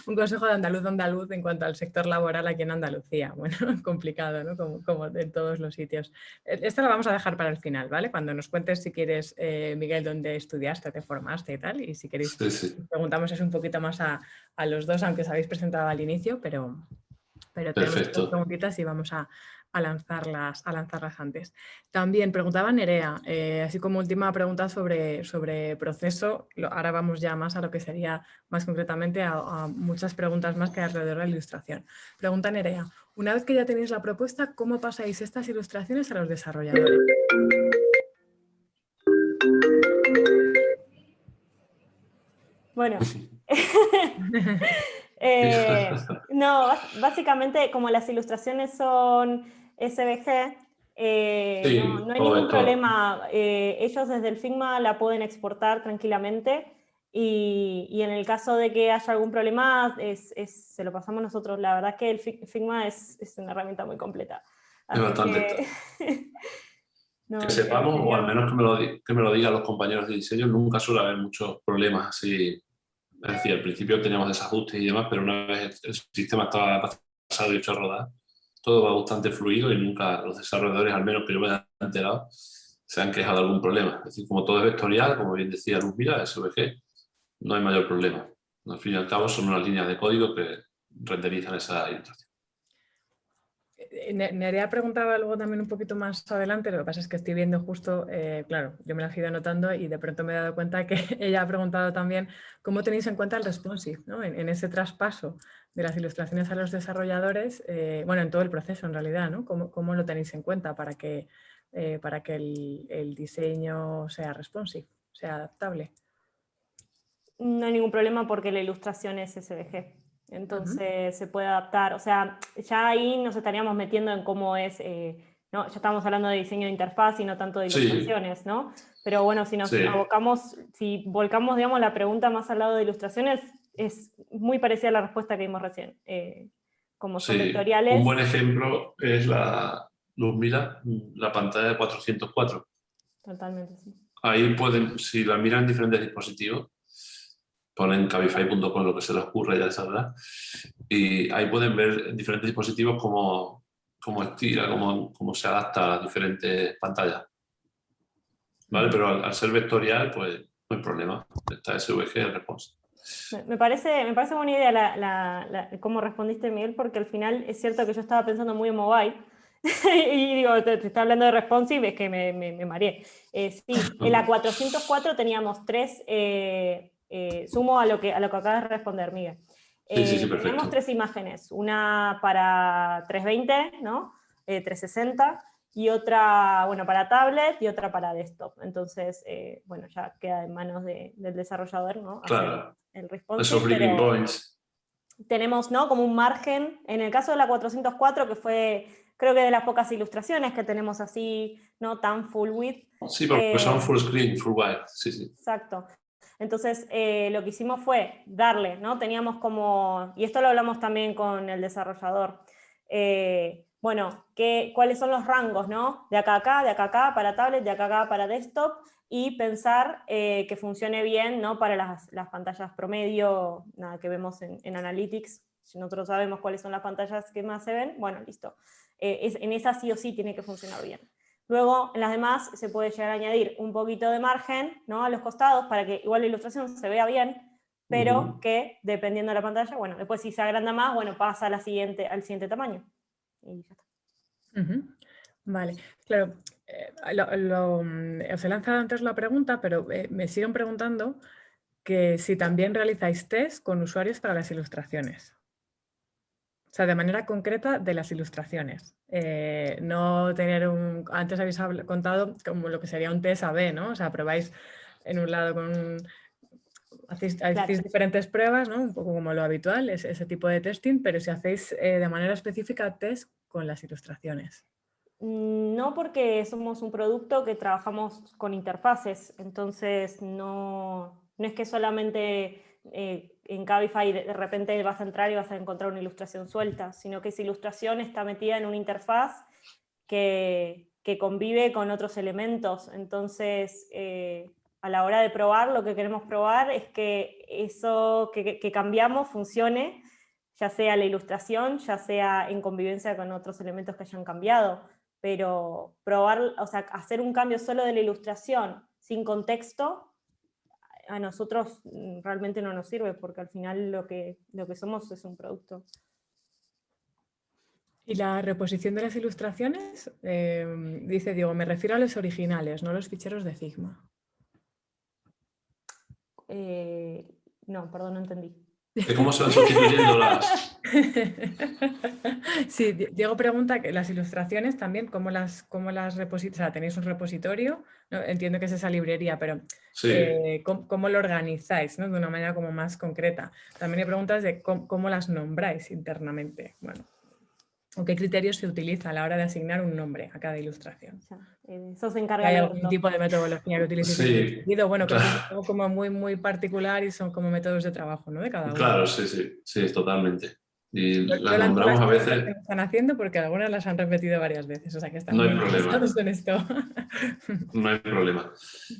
Speaker 3: un consejo de andaluz en cuanto al sector laboral aquí en Andalucía. Bueno, complicado, ¿no? Como en todos los sitios. Esta la vamos a dejar para el final, ¿vale? Cuando nos cuentes, si quieres, Miguel, dónde estudiaste, te formaste y tal, y si queréis, preguntamos eso un poquito más a los dos, aunque os habéis presentado al inicio, pero tenemos dos preguntitas y vamos a lanzarlas antes. También preguntaba Nerea, así como última pregunta sobre proceso. Ahora vamos ya más a lo que sería más concretamente a muchas preguntas más que alrededor de la ilustración. Pregunta Nerea, una vez que ya tenéis la propuesta, ¿cómo pasáis estas ilustraciones a los desarrolladores?
Speaker 2: Bueno, no, básicamente como las ilustraciones son SVG,
Speaker 1: Sí,
Speaker 2: no hay
Speaker 1: todo
Speaker 2: ningún
Speaker 1: vector.
Speaker 2: problema. Ellos desde el Figma la pueden exportar tranquilamente y en el caso de que haya algún problema, se lo pasamos nosotros. La verdad es que el Figma es una herramienta muy completa.
Speaker 1: Es
Speaker 2: Así
Speaker 1: bastante.
Speaker 2: que...
Speaker 1: Que
Speaker 2: no,
Speaker 1: sepamos, o al
Speaker 2: sería...
Speaker 1: menos que me lo digan los compañeros de diseño, nunca suele haber muchos problemas así. Es decir, al principio teníamos desajustes y demás, pero una vez el sistema estaba pasado y hecho a rodar, todo va bastante fluido y nunca los desarrolladores, al menos que yo me haya enterado, se han quejado de algún problema. Es decir, como todo es vectorial, como bien decía Luz Mira, SVG, no hay mayor problema. Al fin y al cabo son unas líneas de código que renderizan esa ilustración.
Speaker 3: Nerea preguntaba algo también un poquito más adelante, lo que pasa es que estoy viendo justo, claro, yo me la he ido anotando y de pronto me he dado cuenta que ella ha preguntado también cómo tenéis en cuenta el responsive, ¿no? En ese traspaso de las ilustraciones a los desarrolladores, bueno, en todo el proceso en realidad, ¿no? ¿Cómo lo tenéis en cuenta para que el diseño sea responsive, sea adaptable?
Speaker 2: No hay ningún problema porque la ilustración es SVG. Entonces se puede adaptar. O sea, ya ahí nos estaríamos metiendo en cómo es, ¿no? Ya estamos hablando de diseño de interfaz y no tanto de
Speaker 1: Sí,
Speaker 2: ilustraciones, ¿no? Pero bueno, si nos
Speaker 1: sí,
Speaker 2: abocamos, si volcamos, digamos, la pregunta más al lado de ilustraciones, es muy parecida a la respuesta que dimos recién. Como son
Speaker 1: sí. Un
Speaker 2: vectoriales,
Speaker 1: buen ejemplo es la Luz Mira, la pantalla de 404.
Speaker 2: totalmente sí.
Speaker 1: Ahí pueden, si la miran en diferentes dispositivos, ponen cabify.com lo que se les ocurre, ya sabrá, y ahí pueden ver en diferentes dispositivos cómo estira, cómo se adapta a las diferentes pantallas. ¿Vale? Pero al ser vectorial, pues no hay problema. Está SVG el response.
Speaker 2: Me parece buena idea cómo respondiste, Miguel, porque al final es cierto que yo estaba pensando muy en mobile. Y digo, te está hablando de responsive, es que me mareé. Sí, en la 404 teníamos tres, sumo a lo que acabas de responder, Miguel.
Speaker 1: Sí, sí, sí,
Speaker 2: Tenemos
Speaker 1: perfecto.
Speaker 2: tres imágenes, una para 320, ¿no? 360, y otra, bueno, para tablet y otra para desktop. Entonces, bueno, ya queda en manos del desarrollador, ¿no? Hacer
Speaker 1: Claro.
Speaker 2: el
Speaker 1: Esos
Speaker 2: responsive,
Speaker 1: breaking
Speaker 2: pero
Speaker 1: points.
Speaker 2: tenemos, ¿no? Como un margen. En el caso de la 404, que fue, creo que de las pocas ilustraciones que tenemos así, no tan full width.
Speaker 1: Sí, porque son full screen, full wide. Sí, sí.
Speaker 2: Exacto. Entonces, lo que hicimos fue darle, ¿no? Teníamos como, y esto lo hablamos también con el desarrollador, bueno, cuáles son los rangos, ¿no? De acá a acá, de acá a acá para tablet, de acá a acá para desktop, y pensar que funcione bien, ¿no? Para las pantallas promedio, nada, que vemos en Analytics. Si nosotros sabemos cuáles son las pantallas que más se ven, bueno, listo. En esa sí o sí tiene que funcionar bien. Luego, en las demás se puede llegar a añadir un poquito de margen, ¿no? A los costados para que igual la ilustración se vea bien, pero que dependiendo de la pantalla, bueno, después si se agranda más, bueno, pasa al siguiente tamaño. Y ya está.
Speaker 3: Vale, claro, os he lanzado antes la pregunta, pero me siguen preguntando que si también realizáis test con usuarios para las ilustraciones. O sea, de manera concreta de las ilustraciones. No tener antes habéis contado como lo que sería un test A/B, ¿no? O sea, probáis en un lado hacéis
Speaker 2: Claro.
Speaker 3: diferentes pruebas, ¿no? Un poco como lo habitual, ese tipo de testing, pero si hacéis de manera específica test con las ilustraciones.
Speaker 2: No, porque somos un producto que trabajamos con interfaces, entonces no es que solamente en Cabify de repente vas a entrar y vas a encontrar una ilustración suelta, sino que esa ilustración está metida en una interfaz que convive con otros elementos. Entonces, a la hora de probar, lo que queremos probar es que eso que cambiamos funcione, ya sea la ilustración, ya sea en convivencia con otros elementos que hayan cambiado. Pero probar, o sea, hacer un cambio solo de la ilustración sin contexto, a nosotros realmente no nos sirve, porque al final lo que somos es un producto.
Speaker 3: ¿Y la reposición de las ilustraciones? Dice Diego, me refiero a los originales, no a los ficheros de Figma.
Speaker 2: No, perdón, no entendí.
Speaker 1: de cómo se van sustituyendo las...
Speaker 3: Sí, Diego pregunta que las ilustraciones también, ¿cómo las repositáis? O sea, tenéis un repositorio, ¿no? Entiendo que es esa librería, pero
Speaker 1: Sí,
Speaker 3: ¿cómo lo organizáis, ¿no? De una manera como más concreta. También hay preguntas de cómo las nombráis internamente. Bueno, ¿o qué criterios se utiliza a la hora de asignar un nombre a cada ilustración?
Speaker 2: Eso se encarga
Speaker 3: ¿Hay
Speaker 2: de
Speaker 3: algún
Speaker 2: verlo.
Speaker 3: tipo de metodología que utilicéis en ese
Speaker 1: sí,
Speaker 3: sentido? Bueno, creo que es
Speaker 1: claro,
Speaker 3: algo como muy, muy particular y son como métodos de trabajo, ¿no? De cada uno.
Speaker 1: claro, sí, totalmente. Y
Speaker 3: Yo
Speaker 1: las
Speaker 3: lanzo las
Speaker 1: nombramos a
Speaker 3: preguntas que
Speaker 1: veces,
Speaker 3: me están haciendo porque algunas las han repetido varias veces, o sea que están
Speaker 1: no
Speaker 3: muy
Speaker 1: hay problema,
Speaker 3: interesados en esto.
Speaker 1: no hay problema.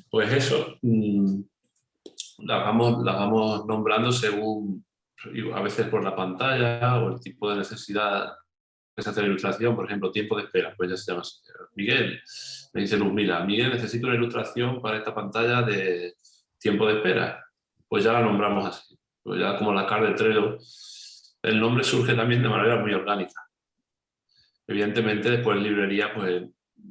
Speaker 1: Pues eso, las vamos nombrando según, a veces por la pantalla o el tipo de necesidad que se hace la ilustración, por ejemplo, tiempo de espera, pues ya se llama así. Miguel, me dice Luz, mira, Miguel, necesito una ilustración para esta pantalla de tiempo de espera. Pues ya la nombramos así. Pues ya como la carta de Trello, el nombre surge también de manera muy orgánica. Evidentemente, después en librería, pues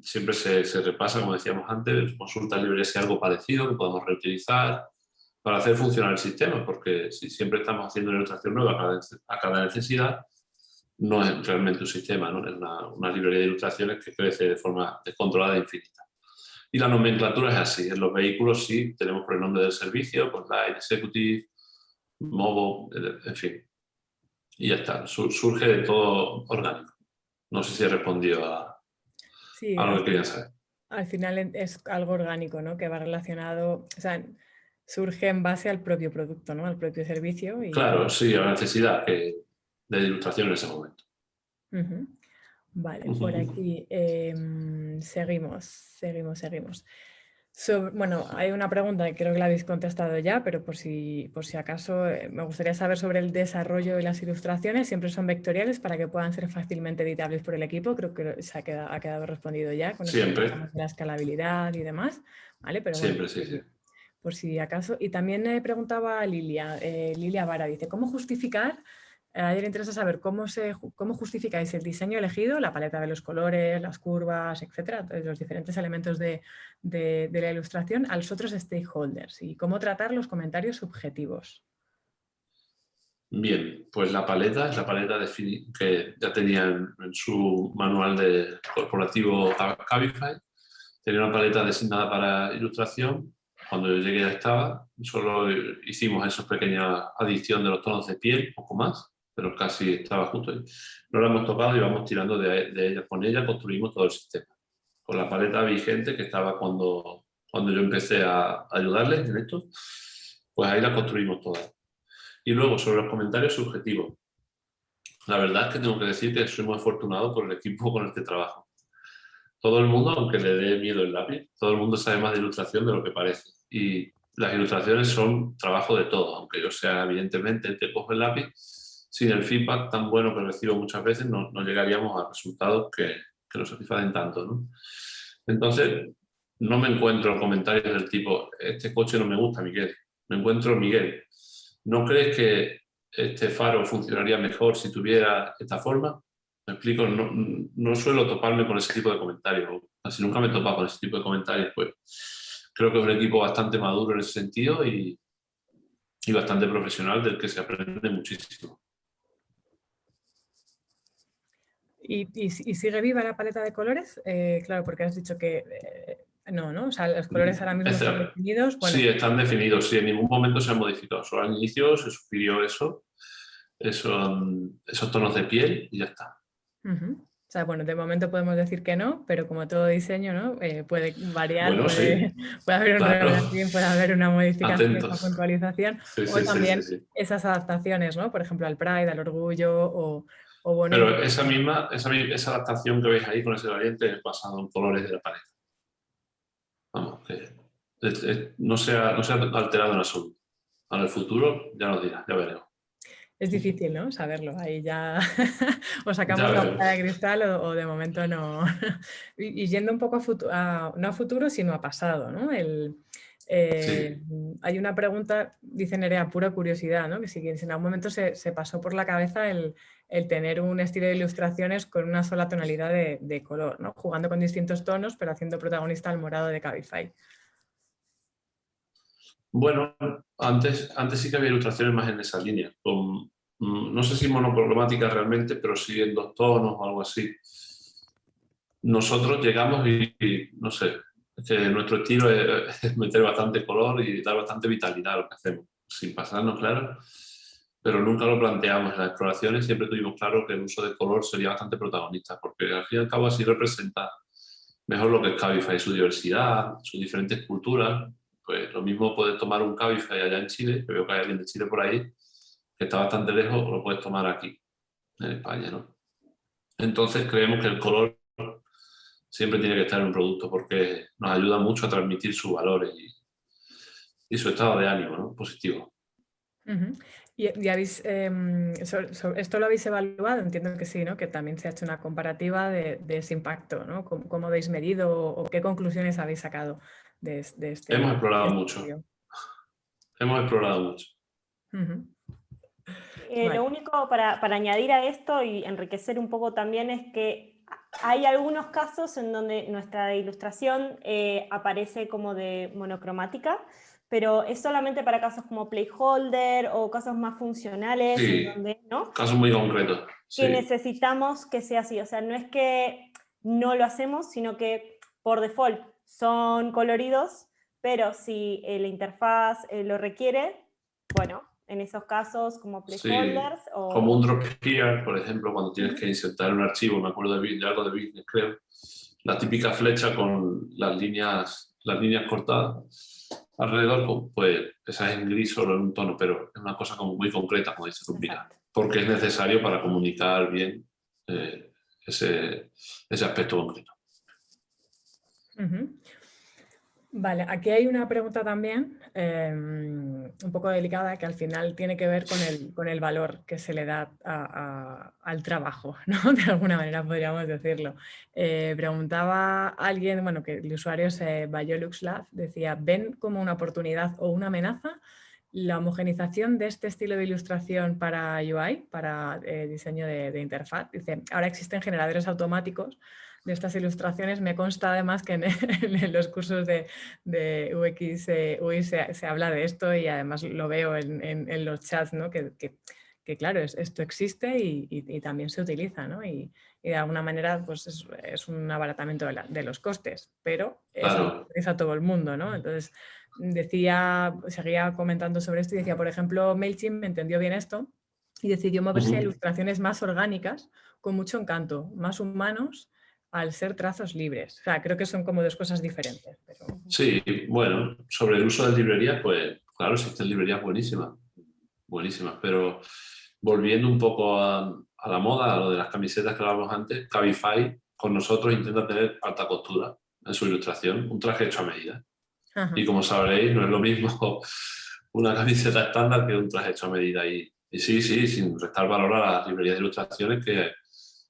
Speaker 1: siempre se repasa, como decíamos antes, consulta en librería si hay algo parecido que podemos reutilizar para hacer funcionar el sistema, porque si siempre estamos haciendo una ilustración nueva a cada necesidad, no es realmente un sistema, ¿no? Es una librería de ilustraciones que crece de forma descontrolada e infinita. Y la nomenclatura es así. En los vehículos sí tenemos por el nombre del servicio, pues Light, Executive, Mobile, en fin. Y ya está. Surge de todo orgánico. No sé si he respondido
Speaker 3: Sí,
Speaker 1: a lo que querían saber.
Speaker 3: al final es algo orgánico, ¿no? Que va relacionado, o sea, surge en base al propio producto, ¿no? Al propio servicio y...
Speaker 1: Claro, sí, a la necesidad de ilustración en ese momento.
Speaker 3: Ujú. Vale, por aquí seguimos. Bueno, hay una pregunta que creo que la habéis contestado ya, pero por si acaso me gustaría saber sobre el desarrollo de las ilustraciones. Siempre son vectoriales para que puedan ser fácilmente editables por el equipo. Creo que ha quedado respondido ya con esto que hablamos
Speaker 1: Siempre,
Speaker 3: de la escalabilidad y demás. ¿Vale? Pero bueno,
Speaker 1: siempre, sí.
Speaker 3: por si acaso. Y también preguntaba a Lilia Vara, dice, ¿cómo justificar? A ella le interesa saber cómo justificáis el diseño elegido, la paleta de los colores, las curvas, etcétera, los diferentes elementos de la ilustración a los otros stakeholders y cómo tratar los comentarios subjetivos.
Speaker 1: Bien, pues la paleta es la paleta que ya tenía en su manual de corporativo Cabify. Tenía una paleta designada para ilustración. Cuando yo llegué ya estaba. Solo hicimos esa pequeña adición de los tonos de piel, poco más, pero casi estaba justo ahí. No la hemos tocado y vamos tirando de ella. Con ella construimos todo el sistema. Con la paleta vigente que estaba cuando yo empecé a ayudarles en esto, pues ahí la construimos toda. Y luego, sobre los comentarios subjetivos. La verdad es que tengo que decir que soy muy afortunado por el equipo con el que trabajo. Todo el mundo, aunque le dé miedo el lápiz, todo el mundo sabe más de ilustración de lo que parece. Y las ilustraciones son trabajo de todo, aunque yo sea evidentemente el que coge el lápiz, sin el feedback tan bueno que recibo muchas veces no llegaríamos a resultados que nos satisfacen tanto, ¿no? Entonces, no me encuentro comentarios del tipo, este coche no me gusta, Miguel. Me encuentro, Miguel, ¿no crees que este faro funcionaría mejor si tuviera esta forma? Me explico, no suelo toparme con ese tipo de comentarios. Casi nunca me he topado con ese tipo de comentarios, pues creo que es un equipo bastante maduro en ese sentido y bastante profesional del que se aprende muchísimo.
Speaker 3: ¿Y sigue viva la paleta de colores? Claro, porque has dicho que no, ¿no? O sea, los colores ahora mismo están definidos. Bueno,
Speaker 1: Sí, están definidos. Sí, en ningún momento se han modificado. Solo al inicio se sugirió esos tonos de piel y ya está.
Speaker 3: O sea, bueno, de momento podemos decir que no, pero como todo diseño, ¿no? Puede variar,
Speaker 1: Bueno, sí,
Speaker 3: puede haber un
Speaker 1: claro.
Speaker 3: rebranding, puede haber una modificación, una
Speaker 1: Atentos.
Speaker 3: puntualización,
Speaker 1: Sí,
Speaker 3: o
Speaker 1: sí, sí, sí,
Speaker 3: también
Speaker 1: sí.
Speaker 3: esas adaptaciones, ¿no? Por ejemplo, al Pride, al orgullo, o bueno,
Speaker 1: Pero esa adaptación que veis ahí con ese gradiente es basado en colores de la paleta. Vamos, que no se ha alterado en absoluto. Ahora el futuro ya nos dirá, ya veremos.
Speaker 3: es difícil, ¿no? Saberlo. Ahí ya o sacamos
Speaker 1: Ya
Speaker 3: la bola de
Speaker 1: veremos.
Speaker 3: cristal o de momento no. Y yendo un poco no a futuro, sino a pasado, ¿no?
Speaker 1: Sí.
Speaker 3: Hay una pregunta, dice Nerea, pura curiosidad, ¿no? Que si en algún momento se pasó por la cabeza el tener un estilo de ilustraciones con una sola tonalidad de color, ¿no? Jugando con distintos tonos, pero haciendo protagonista al morado de Cabify.
Speaker 1: Bueno, antes sí que había ilustraciones más en esa línea, no sé si monocromática realmente, pero sí en 2 tonos o algo así. Nosotros llegamos no sé, es que nuestro estilo es meter bastante color y dar bastante vitalidad a lo que hacemos, sin pasarnos, claro, pero nunca lo planteamos en las exploraciones, siempre tuvimos claro que el uso de color sería bastante protagonista, porque al fin y al cabo así representa mejor lo que es Cabify, su diversidad, sus diferentes culturas. Pues lo mismo puedes tomar un Cabify allá en Chile, que veo que hay alguien de Chile por ahí, que está bastante lejos, o lo puedes tomar aquí, en España, ¿no? Entonces creemos que el color siempre tiene que estar en un producto porque nos ayuda mucho a transmitir sus valores y su estado de ánimo, ¿no? Positivo.
Speaker 3: Ujú. ¿Y habéis, esto lo habéis evaluado? Entiendo que sí, ¿no? Que también se ha hecho una comparativa de ese impacto, ¿no? ¿Cómo habéis medido o qué conclusiones habéis sacado de
Speaker 1: Hemos
Speaker 3: este
Speaker 1: explorado mucho.
Speaker 3: estudio?
Speaker 1: Hemos explorado mucho.
Speaker 3: Ujú.
Speaker 2: Lo
Speaker 3: Vale.
Speaker 2: único para añadir a esto y enriquecer un poco también es que hay algunos casos en donde nuestra ilustración aparece como de monocromática, pero es solamente para casos como placeholder o casos más funcionales, en
Speaker 1: Sí,
Speaker 2: donde, ¿no?
Speaker 1: casos muy concretos.
Speaker 2: Que
Speaker 1: Sí,
Speaker 2: necesitamos que sea así. O sea, no es que no lo hacemos, sino que por default son coloridos, pero si la interfaz lo requiere, bueno, en esos casos como
Speaker 1: sí.
Speaker 2: placeholders
Speaker 1: Como un
Speaker 2: o...
Speaker 1: drop here, por ejemplo, cuando tienes que insertar un archivo, me acuerdo de algo de business, creo. La típica flecha con las líneas cortadas alrededor, pues esa es en gris solo en un tono, pero es una cosa como muy concreta, como dice Rubina,
Speaker 2: Exacto.
Speaker 1: porque es necesario para comunicar bien ese aspecto concreto.
Speaker 3: Ujú. Vale, aquí hay una pregunta también un poco delicada que al final tiene que ver con el valor que se le da al trabajo, ¿no? De alguna manera podríamos decirlo. Preguntaba alguien, bueno, que el usuario es BioluxLab, decía, ¿ven como una oportunidad o una amenaza la homogenización de este estilo de ilustración para UI, para diseño de interfaz? Dice, ahora existen generadores automáticos de estas ilustraciones. Me consta además que en los cursos de UX, UI se habla de esto y además lo veo en los chats, ¿no? Que claro, esto existe y también se utiliza, ¿no? Y de alguna manera pues es un abaratamiento de los costes, pero eso lo
Speaker 1: Claro.
Speaker 3: utiliza todo el mundo, ¿no? Entonces seguía comentando sobre esto y decía, por ejemplo, MailChimp entendió bien esto y decidió moverse a ilustraciones más orgánicas con mucho encanto, más humanos, al ser trazos libres. O sea, creo que son como 2 cosas diferentes. Pero...
Speaker 1: Sí, bueno, sobre el uso de librerías, pues claro, existen librerías buenísimas, pero volviendo un poco a la moda, a lo de las camisetas que hablábamos antes, Cabify con nosotros intenta tener alta costura en su ilustración, un traje hecho a medida.
Speaker 3: Ajá.
Speaker 1: Y como sabréis, no es lo mismo una camiseta estándar que un traje hecho a medida. Y sí, sin restar valor a las librerías de ilustraciones que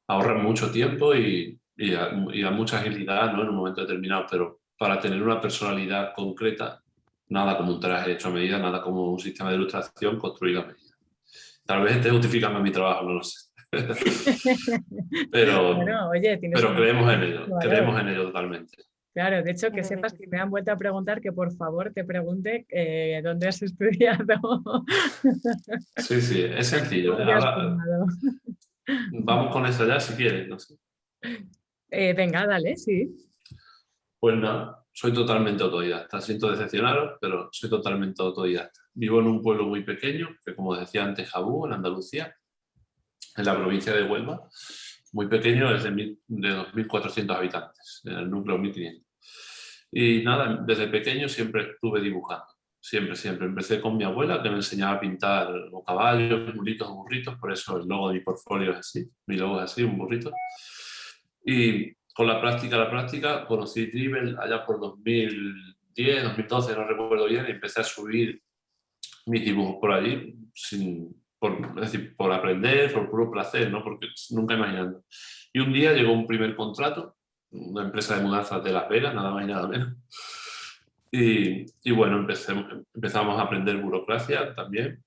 Speaker 1: ahorran mucho tiempo y dan mucha agilidad, ¿no? En un momento determinado, pero para tener una personalidad concreta, nada como un traje hecho a medida, nada como un sistema de ilustración construido a medida. Tal vez esté justificando mi trabajo, no lo sé.
Speaker 3: Bueno, oye, tienes
Speaker 1: pero
Speaker 3: un valor.
Speaker 1: creemos en ello totalmente.
Speaker 3: Claro, de hecho,
Speaker 2: Es
Speaker 3: que
Speaker 2: verdad
Speaker 3: sepas
Speaker 2: que
Speaker 3: que
Speaker 2: sí.
Speaker 3: me han vuelto a preguntar que por favor te pregunte dónde has estudiado.
Speaker 1: Sí, es sencillo.
Speaker 3: ¿Cómo te has
Speaker 1: Ahora
Speaker 3: formado?
Speaker 1: vamos con eso ya si quieres, no sé.
Speaker 3: Venga, dale, sí.
Speaker 1: Pues nada, soy totalmente autodidacta. Siento decepcionaros, pero soy totalmente autodidacta. Vivo en un pueblo muy pequeño, que como decía antes, Jabú, en Andalucía, en la provincia de Huelva. Muy pequeño, es de 2.400 habitantes, en el núcleo 1.500. Y nada, desde pequeño siempre estuve dibujando. Siempre. Empecé con mi abuela, que me enseñaba a pintar caballos, burritos, por eso el logo de mi portfolio es así. Mi logo es así, un burrito. Y con la práctica, conocí Dribble allá por 2010, 2012, no recuerdo bien, y empecé a subir mis dibujos por allí, es decir, por aprender, por puro placer, ¿no? Porque nunca imaginando. Y un día llegó un primer contrato, una empresa de mudanzas de Las Vegas, nada más y nada menos. Y bueno, empezamos a aprender burocracia también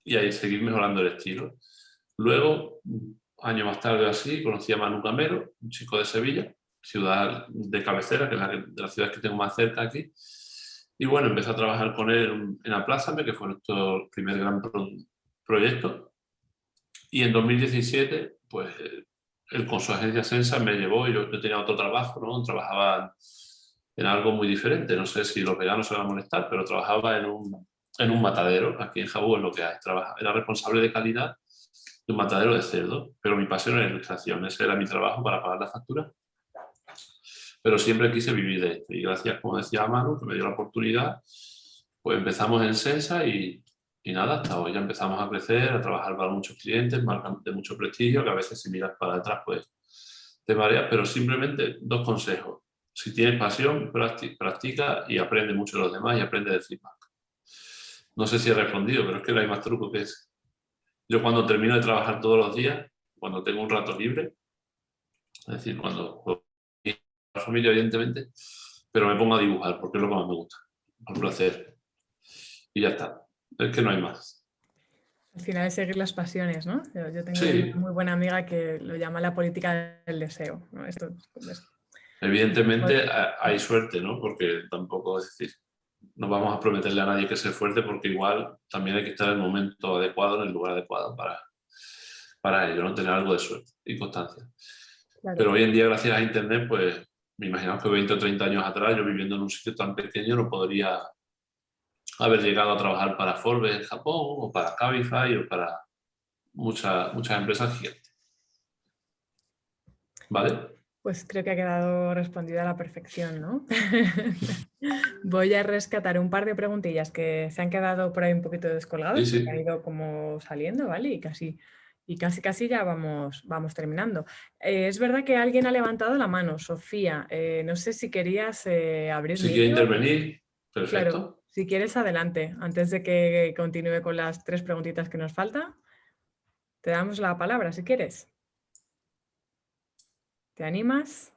Speaker 1: y a seguir mejorando el estilo. Luego, un año más tarde o así, conocí a Manu Camero, un chico de Sevilla, ciudad de cabecera, que es de las ciudades que tengo más cerca aquí. Y bueno, empecé a trabajar con él en Aplázame, que fue nuestro primer gran proyecto. Y en 2017, pues él con su agencia Sensa me llevó, y yo tenía otro trabajo, ¿no? Trabajaba en algo muy diferente, no sé si los veganos se van a molestar, pero trabajaba en un matadero, aquí en Jabú es lo que hay. Era responsable de calidad de un matadero de cerdo, pero mi pasión era la ilustración, ese era mi trabajo para pagar la factura. Pero siempre quise vivir de esto, y gracias, como decía Manu, que me dio la oportunidad, pues empezamos en Sensa y nada, hasta hoy ya empezamos a crecer, a trabajar para muchos clientes, marcas de mucho prestigio, que a veces si miras para atrás pues te mareas, pero simplemente 2 consejos. Si tienes pasión, practica y aprende mucho de los demás y aprende del feedback. No sé si he respondido, pero es que no hay más truco que es. Yo cuando termino de trabajar todos los días, cuando tengo un rato libre, es decir, cuando juego con la familia evidentemente, pero me pongo a dibujar porque es lo que más me gusta, por placer. Y ya está, es que no hay más.
Speaker 3: Al final es seguir las pasiones, ¿no? Yo tengo
Speaker 1: Sí,
Speaker 3: una muy buena amiga que lo llama la política del deseo, ¿no?
Speaker 1: evidentemente hay suerte, ¿no? Porque tampoco, es decir, no vamos a prometerle a nadie que sea fuerte, porque igual también hay que estar en el momento adecuado, en el lugar adecuado para ello, ¿no? Tener algo de suerte y constancia.
Speaker 3: Claro.
Speaker 1: Pero hoy en día, gracias a Internet, pues me imagino que 20 o 30 años atrás, yo viviendo en un sitio tan pequeño, no podría haber llegado a trabajar para Forbes en Japón, o para Cabify, o para muchas empresas gigantes. ¿Vale?
Speaker 3: Pues creo que ha quedado respondida a la perfección, ¿no? Voy a rescatar un par de preguntillas que se han quedado por ahí un poquito descolgadas,
Speaker 1: Sí, sí.
Speaker 3: que han ido como saliendo, ¿vale? Y casi ya vamos terminando. Es verdad que alguien ha levantado la mano, Sofía. No sé si querías abrir
Speaker 1: Si quiere
Speaker 3: micro.
Speaker 1: intervenir, perfecto.
Speaker 3: Claro, si quieres, adelante. Antes de que continúe con las 3 preguntitas que nos faltan, te damos la palabra si quieres. ¿Te animas?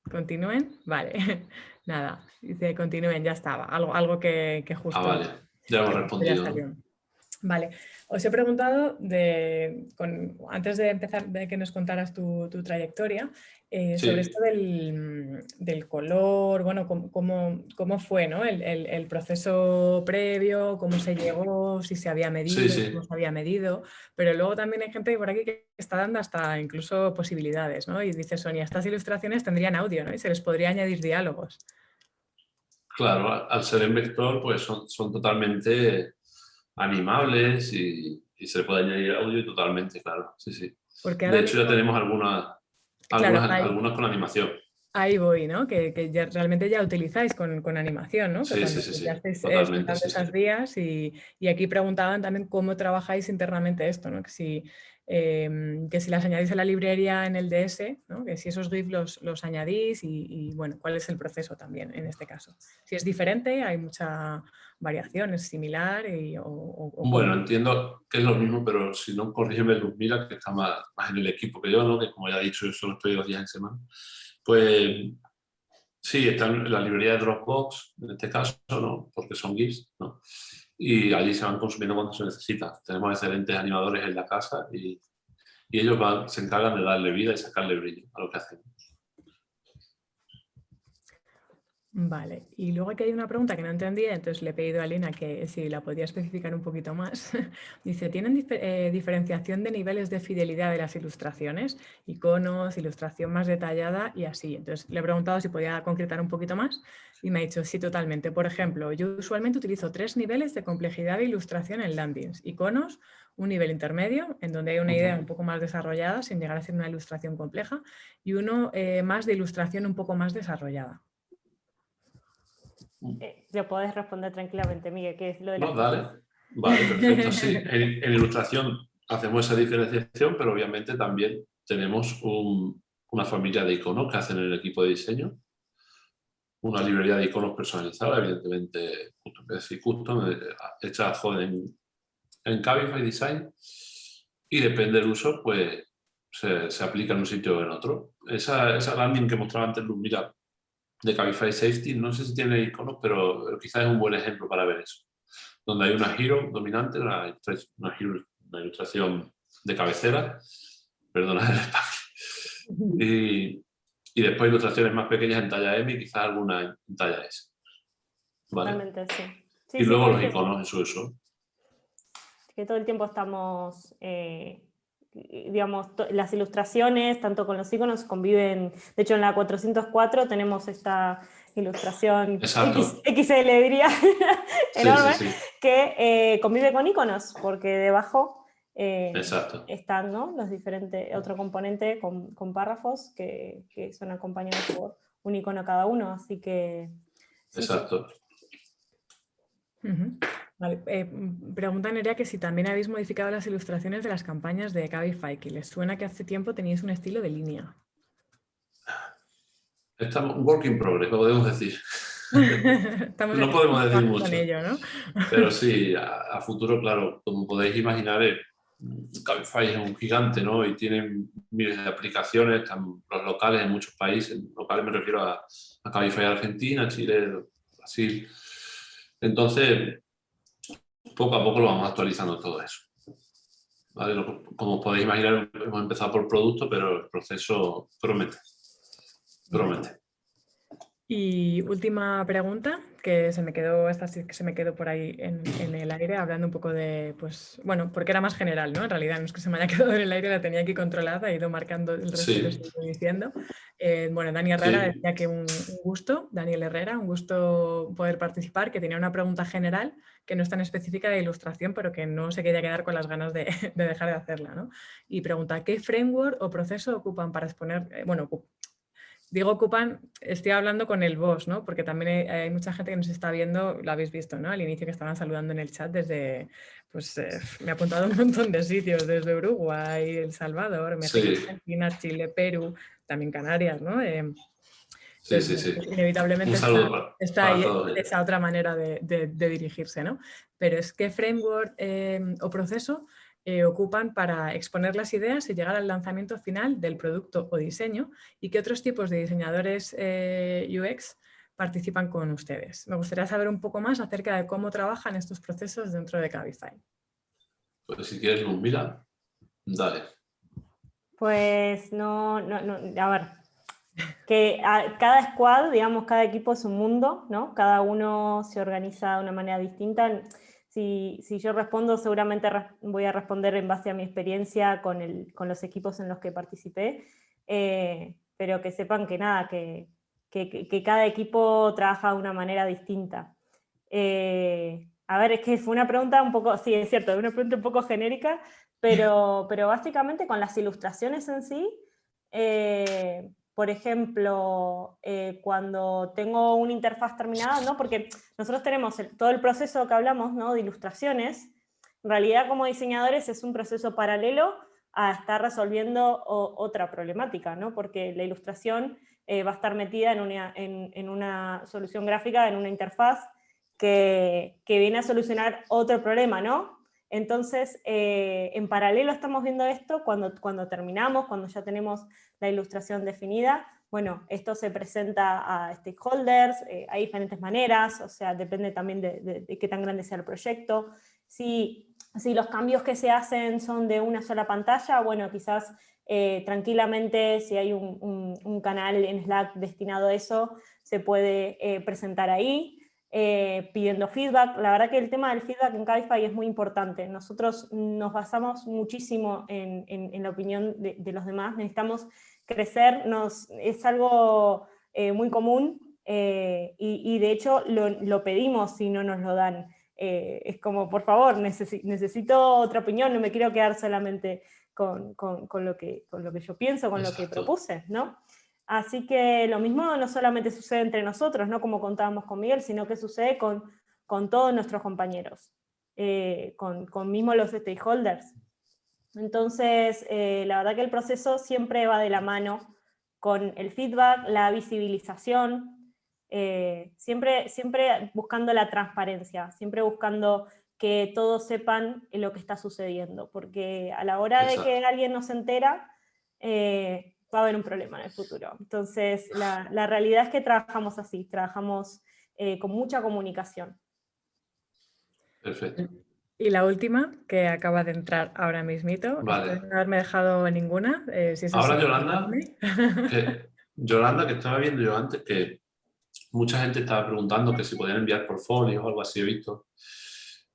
Speaker 3: ¿Continúen? Vale, nada, dice continúen, ya estaba. Algo que justo,
Speaker 1: Vale, ya hemos
Speaker 3: que justo ya
Speaker 1: respondido, ¿no?
Speaker 3: salió. Vale, os he preguntado, antes de empezar, de que nos contaras tu trayectoria, sobre
Speaker 1: Sí.
Speaker 3: esto del color, bueno, cómo fue, ¿no? el proceso previo, cómo se llegó, si se había medido,
Speaker 1: Sí.
Speaker 3: cómo se había medido, pero luego también hay gente por aquí que está dando hasta incluso posibilidades, ¿no? Y dice Sonia, estas ilustraciones tendrían audio, ¿no? Y se les podría añadir diálogos.
Speaker 1: Claro, al ser en vector, pues son totalmente animables y se puede añadir audio totalmente, claro. Sí.
Speaker 3: Porque
Speaker 1: De
Speaker 3: ahora
Speaker 1: hecho, ya
Speaker 3: mismo,
Speaker 1: tenemos
Speaker 3: claro,
Speaker 1: algunas con animación.
Speaker 3: ahí voy, ¿no? Que ya, realmente ya utilizáis con animación, ¿no? Que
Speaker 1: Sí,
Speaker 3: cuando ya estáis
Speaker 1: totalmente,
Speaker 3: sentando
Speaker 1: sí.
Speaker 3: esas vías y aquí preguntaban también cómo trabajáis internamente esto, ¿no? Que si las añadís a la librería en el DS, ¿no? Que si esos GIF los añadís y, bueno, cuál es el proceso también en este caso. Si es diferente, hay mucha variación, es similar
Speaker 1: Bueno, entiendo que es lo mismo, pero si no, corrígeme, Luzmila, que está más en el equipo que yo, ¿no? Que como ya he dicho, yo solo estoy 2 días en semana. Pues sí, está en la librería de Dropbox, en este caso, ¿no? Porque son GIFs, ¿no? Y allí se van consumiendo cuando se necesita. Tenemos excelentes animadores en la casa y ellos se encargan de darle vida y sacarle brillo a lo que hacemos.
Speaker 3: Vale, y luego aquí hay una pregunta que no entendía, entonces le he pedido a Lina que si la podía especificar un poquito más. Dice, ¿tienen diferenciación de niveles de fidelidad de las ilustraciones? Iconos, ilustración más detallada y así. Entonces le he preguntado si podía concretar un poquito más y me ha dicho, sí, totalmente. Por ejemplo, yo usualmente utilizo 3 niveles de complejidad de ilustración en landings. Iconos, un nivel intermedio, en donde hay una idea un poco más desarrollada, sin llegar a ser una ilustración compleja, y uno más de ilustración un poco más desarrollada.
Speaker 2: Ya podés responder tranquilamente, Miguel, que es lo de la...
Speaker 1: No, dale. Vale, perfecto. Sí, en ilustración hacemos esa diferenciación, pero obviamente también tenemos una familia de iconos que hacen el equipo de diseño. Una librería de iconos personalizada, evidentemente custom, hecha en Cabify Design. Y depende del uso, pues se aplica en un sitio o en otro. Esa landing que mostraba antes Luzmila de Cabify Safety, no sé si tiene iconos, pero quizás es un buen ejemplo para ver eso. Donde hay una hero dominante, una ilustración de cabecera, perdona el espacio, y después ilustraciones más pequeñas en talla M y quizás alguna en talla S. ¿vale?
Speaker 2: Totalmente, sí. Sí,
Speaker 1: Y
Speaker 2: sí,
Speaker 1: luego
Speaker 2: todo
Speaker 1: los
Speaker 2: el tiempo.
Speaker 1: iconos en su uso.
Speaker 2: Que todo el tiempo estamos, digamos, las ilustraciones, tanto con los iconos, conviven. De hecho, en la 404 tenemos esta ilustración
Speaker 1: Exacto.
Speaker 2: XL, diría,
Speaker 1: Sí, sí,
Speaker 2: enorme,
Speaker 1: sí.
Speaker 2: que convive con iconos, porque debajo
Speaker 1: Exacto.
Speaker 2: están, ¿no?, los diferentes, otro componente con párrafos que son acompañados por un icono cada uno. Así que sí, sí.
Speaker 3: Vale. Pregunta Nerea que si también habéis modificado las ilustraciones de las campañas de Cabify, que les suena que hace tiempo teníais un estilo de línea.
Speaker 1: Estamos work in progress, podemos decir.
Speaker 3: Estamos
Speaker 1: No podemos decir
Speaker 3: trabajando en
Speaker 1: mucho.
Speaker 3: ello, ¿no?
Speaker 1: Pero sí, a futuro, claro, como podéis imaginar, Cabify es un gigante, ¿no? Y tiene miles de aplicaciones, están los locales en muchos países. Locales me refiero a Cabify Argentina, Chile, Brasil. Entonces, poco a poco lo vamos actualizando todo eso. ¿Vale? Como podéis imaginar, hemos empezado por producto, pero el proceso promete. Promete.
Speaker 3: Y última pregunta, que se me quedó, esta sí que se me quedó por ahí en el aire, hablando un poco de, pues, bueno, porque era más general, ¿no? En realidad no es que se me haya quedado en el aire, la tenía aquí controlada, he ido marcando el resto que os
Speaker 1: Sí,
Speaker 3: estoy diciendo. Bueno, Dani Herrera
Speaker 1: sí.
Speaker 3: decía que un gusto, Daniel Herrera, un gusto poder participar, que tenía una pregunta general, que no es tan específica de ilustración, pero que no se quería quedar con las ganas de dejar de hacerla, ¿no? Y pregunta, ¿qué framework o proceso ocupan para exponer, bueno, digo ocupan, estoy hablando con el boss, ¿no? Porque también hay mucha gente que nos está viendo, lo habéis visto, ¿no? Al inicio que estaban saludando en el chat desde, pues me ha apuntado un montón de sitios, desde Uruguay, El Salvador, México,
Speaker 1: Sí,
Speaker 3: Argentina, Chile, Perú, también Canarias, ¿no?
Speaker 1: sí,
Speaker 3: Entonces,
Speaker 1: sí,
Speaker 3: bueno,
Speaker 1: sí.
Speaker 3: pues
Speaker 1: Un
Speaker 3: inevitablemente
Speaker 1: saludo
Speaker 3: está
Speaker 1: para
Speaker 3: ahí
Speaker 1: todos ellos.
Speaker 3: esa otra manera de dirigirse, ¿no? Pero es que framework o proceso ocupan para exponer las ideas y llegar al lanzamiento final del producto o diseño, y qué otros tipos de diseñadores UX participan con ustedes. Me gustaría saber un poco más acerca de cómo trabajan estos procesos dentro de Cabify.
Speaker 1: Pues si quieres, Luzmila, dale.
Speaker 2: Pues no, a ver, que cada squad, digamos, cada equipo es un mundo, ¿no? Cada uno se organiza de una manera distinta. Si yo respondo, seguramente voy a responder en base a mi experiencia con los equipos en los que participé, pero que sepan que nada, que cada equipo trabaja de una manera distinta. A ver, es que fue una pregunta un poco, sí, es cierto, una pregunta un poco genérica, pero básicamente con las ilustraciones en sí, por ejemplo, cuando tengo una interfaz terminada, ¿no? Porque nosotros tenemos todo el proceso que hablamos, ¿no?, de ilustraciones. En realidad, como diseñadores, es un proceso paralelo a estar resolviendo otra problemática, ¿no? Porque la ilustración va a estar metida en una solución gráfica, en una interfaz que viene a solucionar otro problema, ¿no? Entonces, en paralelo estamos viendo esto. Cuando terminamos, cuando ya tenemos la ilustración definida, bueno, esto se presenta a stakeholders, hay diferentes maneras, o sea, depende también de qué tan grande sea el proyecto. Si los cambios que se hacen son de una sola pantalla, bueno, quizás tranquilamente, si hay un canal en Slack destinado a eso, se puede presentar ahí. Pidiendo feedback. La verdad que el tema del feedback en Cabify es muy importante. Nosotros nos basamos muchísimo en la opinión de los demás. Necesitamos crecer, es algo muy común, y de hecho lo pedimos si no nos lo dan. Es como, por favor, necesito otra opinión, no me quiero quedar solamente con lo que yo pienso, con lo que
Speaker 1: Exacto.
Speaker 2: propuse, ¿no? Así que lo mismo no solamente sucede entre nosotros, ¿no?, como contábamos con Miguel, sino que sucede con todos nuestros compañeros, con mismo los stakeholders. Entonces, la verdad que el proceso siempre va de la mano con el feedback, la visibilización, siempre buscando la transparencia, siempre buscando que todos sepan lo que está sucediendo, porque a la hora de que
Speaker 1: Exacto.
Speaker 2: alguien no se entera, va a haber un problema en el futuro. Entonces, la realidad es que trabajamos así, trabajamos con mucha comunicación.
Speaker 1: Perfecto.
Speaker 3: Y la última, que acaba de entrar ahora mismito, espero
Speaker 1: Vale.
Speaker 3: no haberme dejado ninguna, si es así,
Speaker 1: Ahora,
Speaker 3: avisarme.
Speaker 1: Yolanda, que estaba viendo yo antes que mucha gente estaba preguntando que si podían enviar portfolios o algo así, he visto.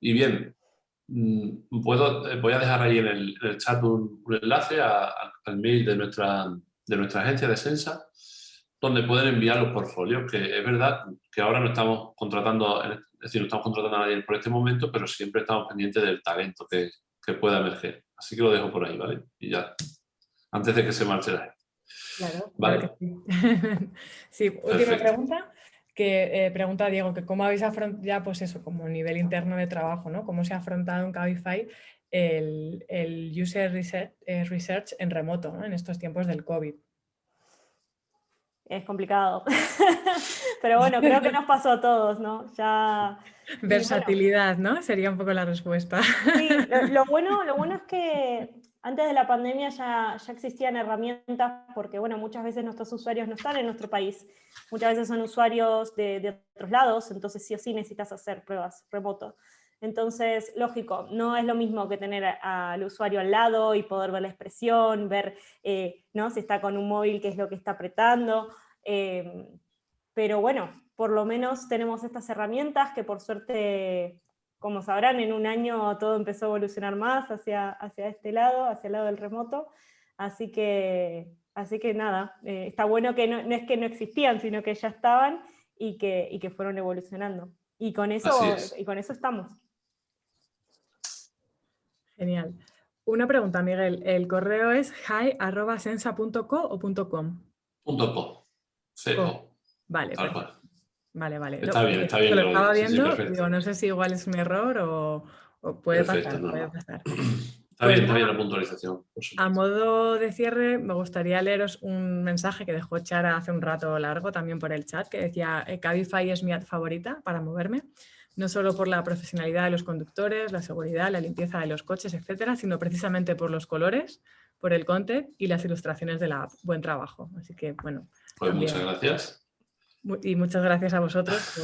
Speaker 1: Y bien, voy a dejar ahí en el chat un enlace al mail de nuestra agencia de Sensa, donde pueden enviar los portfolios, que es verdad que ahora no estamos contratando, es decir, no estamos contratando a nadie por este momento, pero siempre estamos pendientes del talento que pueda emerger. Así que lo dejo por ahí, ¿vale? Y ya, antes de que se marche la gente.
Speaker 3: Claro,
Speaker 1: ¿Vale?
Speaker 3: claro que sí. Sí, última
Speaker 1: Perfecto.
Speaker 3: pregunta, que pregunta Diego, que cómo habéis afrontado ya, pues eso, como nivel interno de trabajo, ¿no? ¿Cómo se ha afrontado en Cabify el user research en remoto, ¿no? En estos tiempos del COVID?
Speaker 2: Es complicado. Pero bueno, creo que nos pasó a todos, ¿no? Ya... y bueno,
Speaker 3: Versatilidad, ¿no? Sería un poco la respuesta.
Speaker 2: sí, lo bueno es que antes de la pandemia ya existían herramientas, porque bueno, muchas veces nuestros usuarios no están en nuestro país, muchas veces son usuarios de otros lados, entonces sí o sí necesitas hacer pruebas remoto. Entonces, lógico, no es lo mismo que tener al usuario al lado y poder ver la expresión, ver ¿no? si está con un móvil, qué es lo que está apretando. Pero bueno, por lo menos tenemos estas herramientas que por suerte, como sabrán, en un año todo empezó a evolucionar más hacia este lado, hacia el lado del remoto. Así que nada, está bueno que no es que no existían, sino que ya estaban y que fueron evolucionando. Y con eso estamos.
Speaker 3: Genial. Una pregunta, Miguel. ¿El correo es hi@sensa.co o .com?
Speaker 1: .co. CO.
Speaker 3: Vale,
Speaker 1: Tal
Speaker 3: perfecto.
Speaker 1: cual.
Speaker 3: Vale.
Speaker 1: Está bien que
Speaker 3: Lo
Speaker 1: lo
Speaker 3: estaba
Speaker 1: digas. Sí,
Speaker 3: viendo,
Speaker 1: perfecto.
Speaker 3: digo, no sé si igual es un error o puede
Speaker 1: Perfecto,
Speaker 3: pasar,
Speaker 1: no,
Speaker 3: puede
Speaker 1: no.
Speaker 3: pasar.
Speaker 1: Está
Speaker 3: Pues
Speaker 1: bien
Speaker 3: nada,
Speaker 1: la puntualización, por
Speaker 3: a
Speaker 1: supuesto.
Speaker 3: modo de cierre, me gustaría leeros un mensaje que dejó Chara hace un rato largo también por el chat, que decía: Cabify es mi app favorita para moverme, no solo por la profesionalidad de los conductores, la seguridad, la limpieza de los coches, etcétera, sino precisamente por los colores, por el content y las ilustraciones de la app. Buen trabajo. Así que, bueno,
Speaker 1: Pues
Speaker 3: también.
Speaker 1: muchas gracias.
Speaker 3: Y muchas gracias a vosotros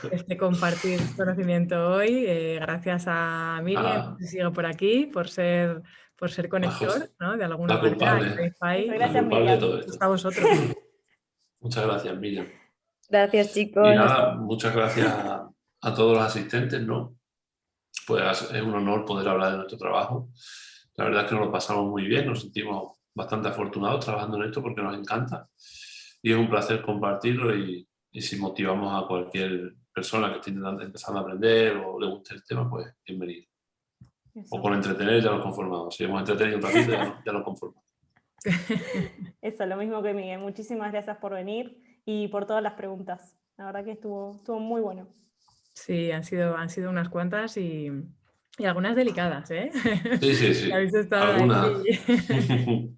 Speaker 3: por compartir conocimiento hoy. Gracias a Miriam, que sigue por aquí, por ser conector, ¿no? De alguna
Speaker 1: La
Speaker 3: manera.
Speaker 1: culpable.
Speaker 2: Gracias,
Speaker 1: La culpable de
Speaker 2: Miriam.
Speaker 1: todo esto.
Speaker 3: Está a vosotros.
Speaker 1: Muchas gracias, Miriam.
Speaker 4: Gracias,
Speaker 1: Y
Speaker 4: chicos.
Speaker 1: nada, muchas gracias a todos los asistentes, ¿no? Pues es un honor poder hablar de nuestro trabajo. La verdad es que nos lo pasamos muy bien, nos sentimos bastante afortunados trabajando en esto porque nos encanta. Y es un placer compartirlo y si motivamos a cualquier persona que esté empezando a aprender o le guste el tema, pues bienvenido.
Speaker 2: Eso.
Speaker 1: O con entretener ya nos conformamos. Si hemos entretenido un ratito ya nos conformamos.
Speaker 2: Eso, lo mismo que Miguel. Muchísimas gracias por venir y por todas las preguntas. La verdad que estuvo muy bueno.
Speaker 3: Sí, han sido unas cuantas y algunas delicadas, ¿eh?
Speaker 1: Sí.
Speaker 3: Habéis estado
Speaker 1: Algunas.
Speaker 3: ahí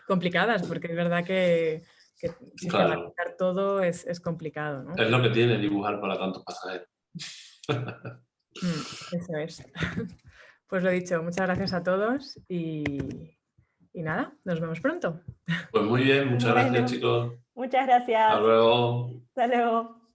Speaker 3: complicadas, porque es verdad que sistematizar
Speaker 1: Claro.
Speaker 3: todo es complicado, ¿no?
Speaker 1: Es lo que tiene dibujar para tantos pasajeros.
Speaker 3: Eso es. Pues lo dicho, muchas gracias a todos y nada, nos vemos pronto.
Speaker 1: Pues muy bien, muchas gracias, chicos.
Speaker 2: Muchas gracias.
Speaker 1: Hasta luego.
Speaker 2: Hasta luego.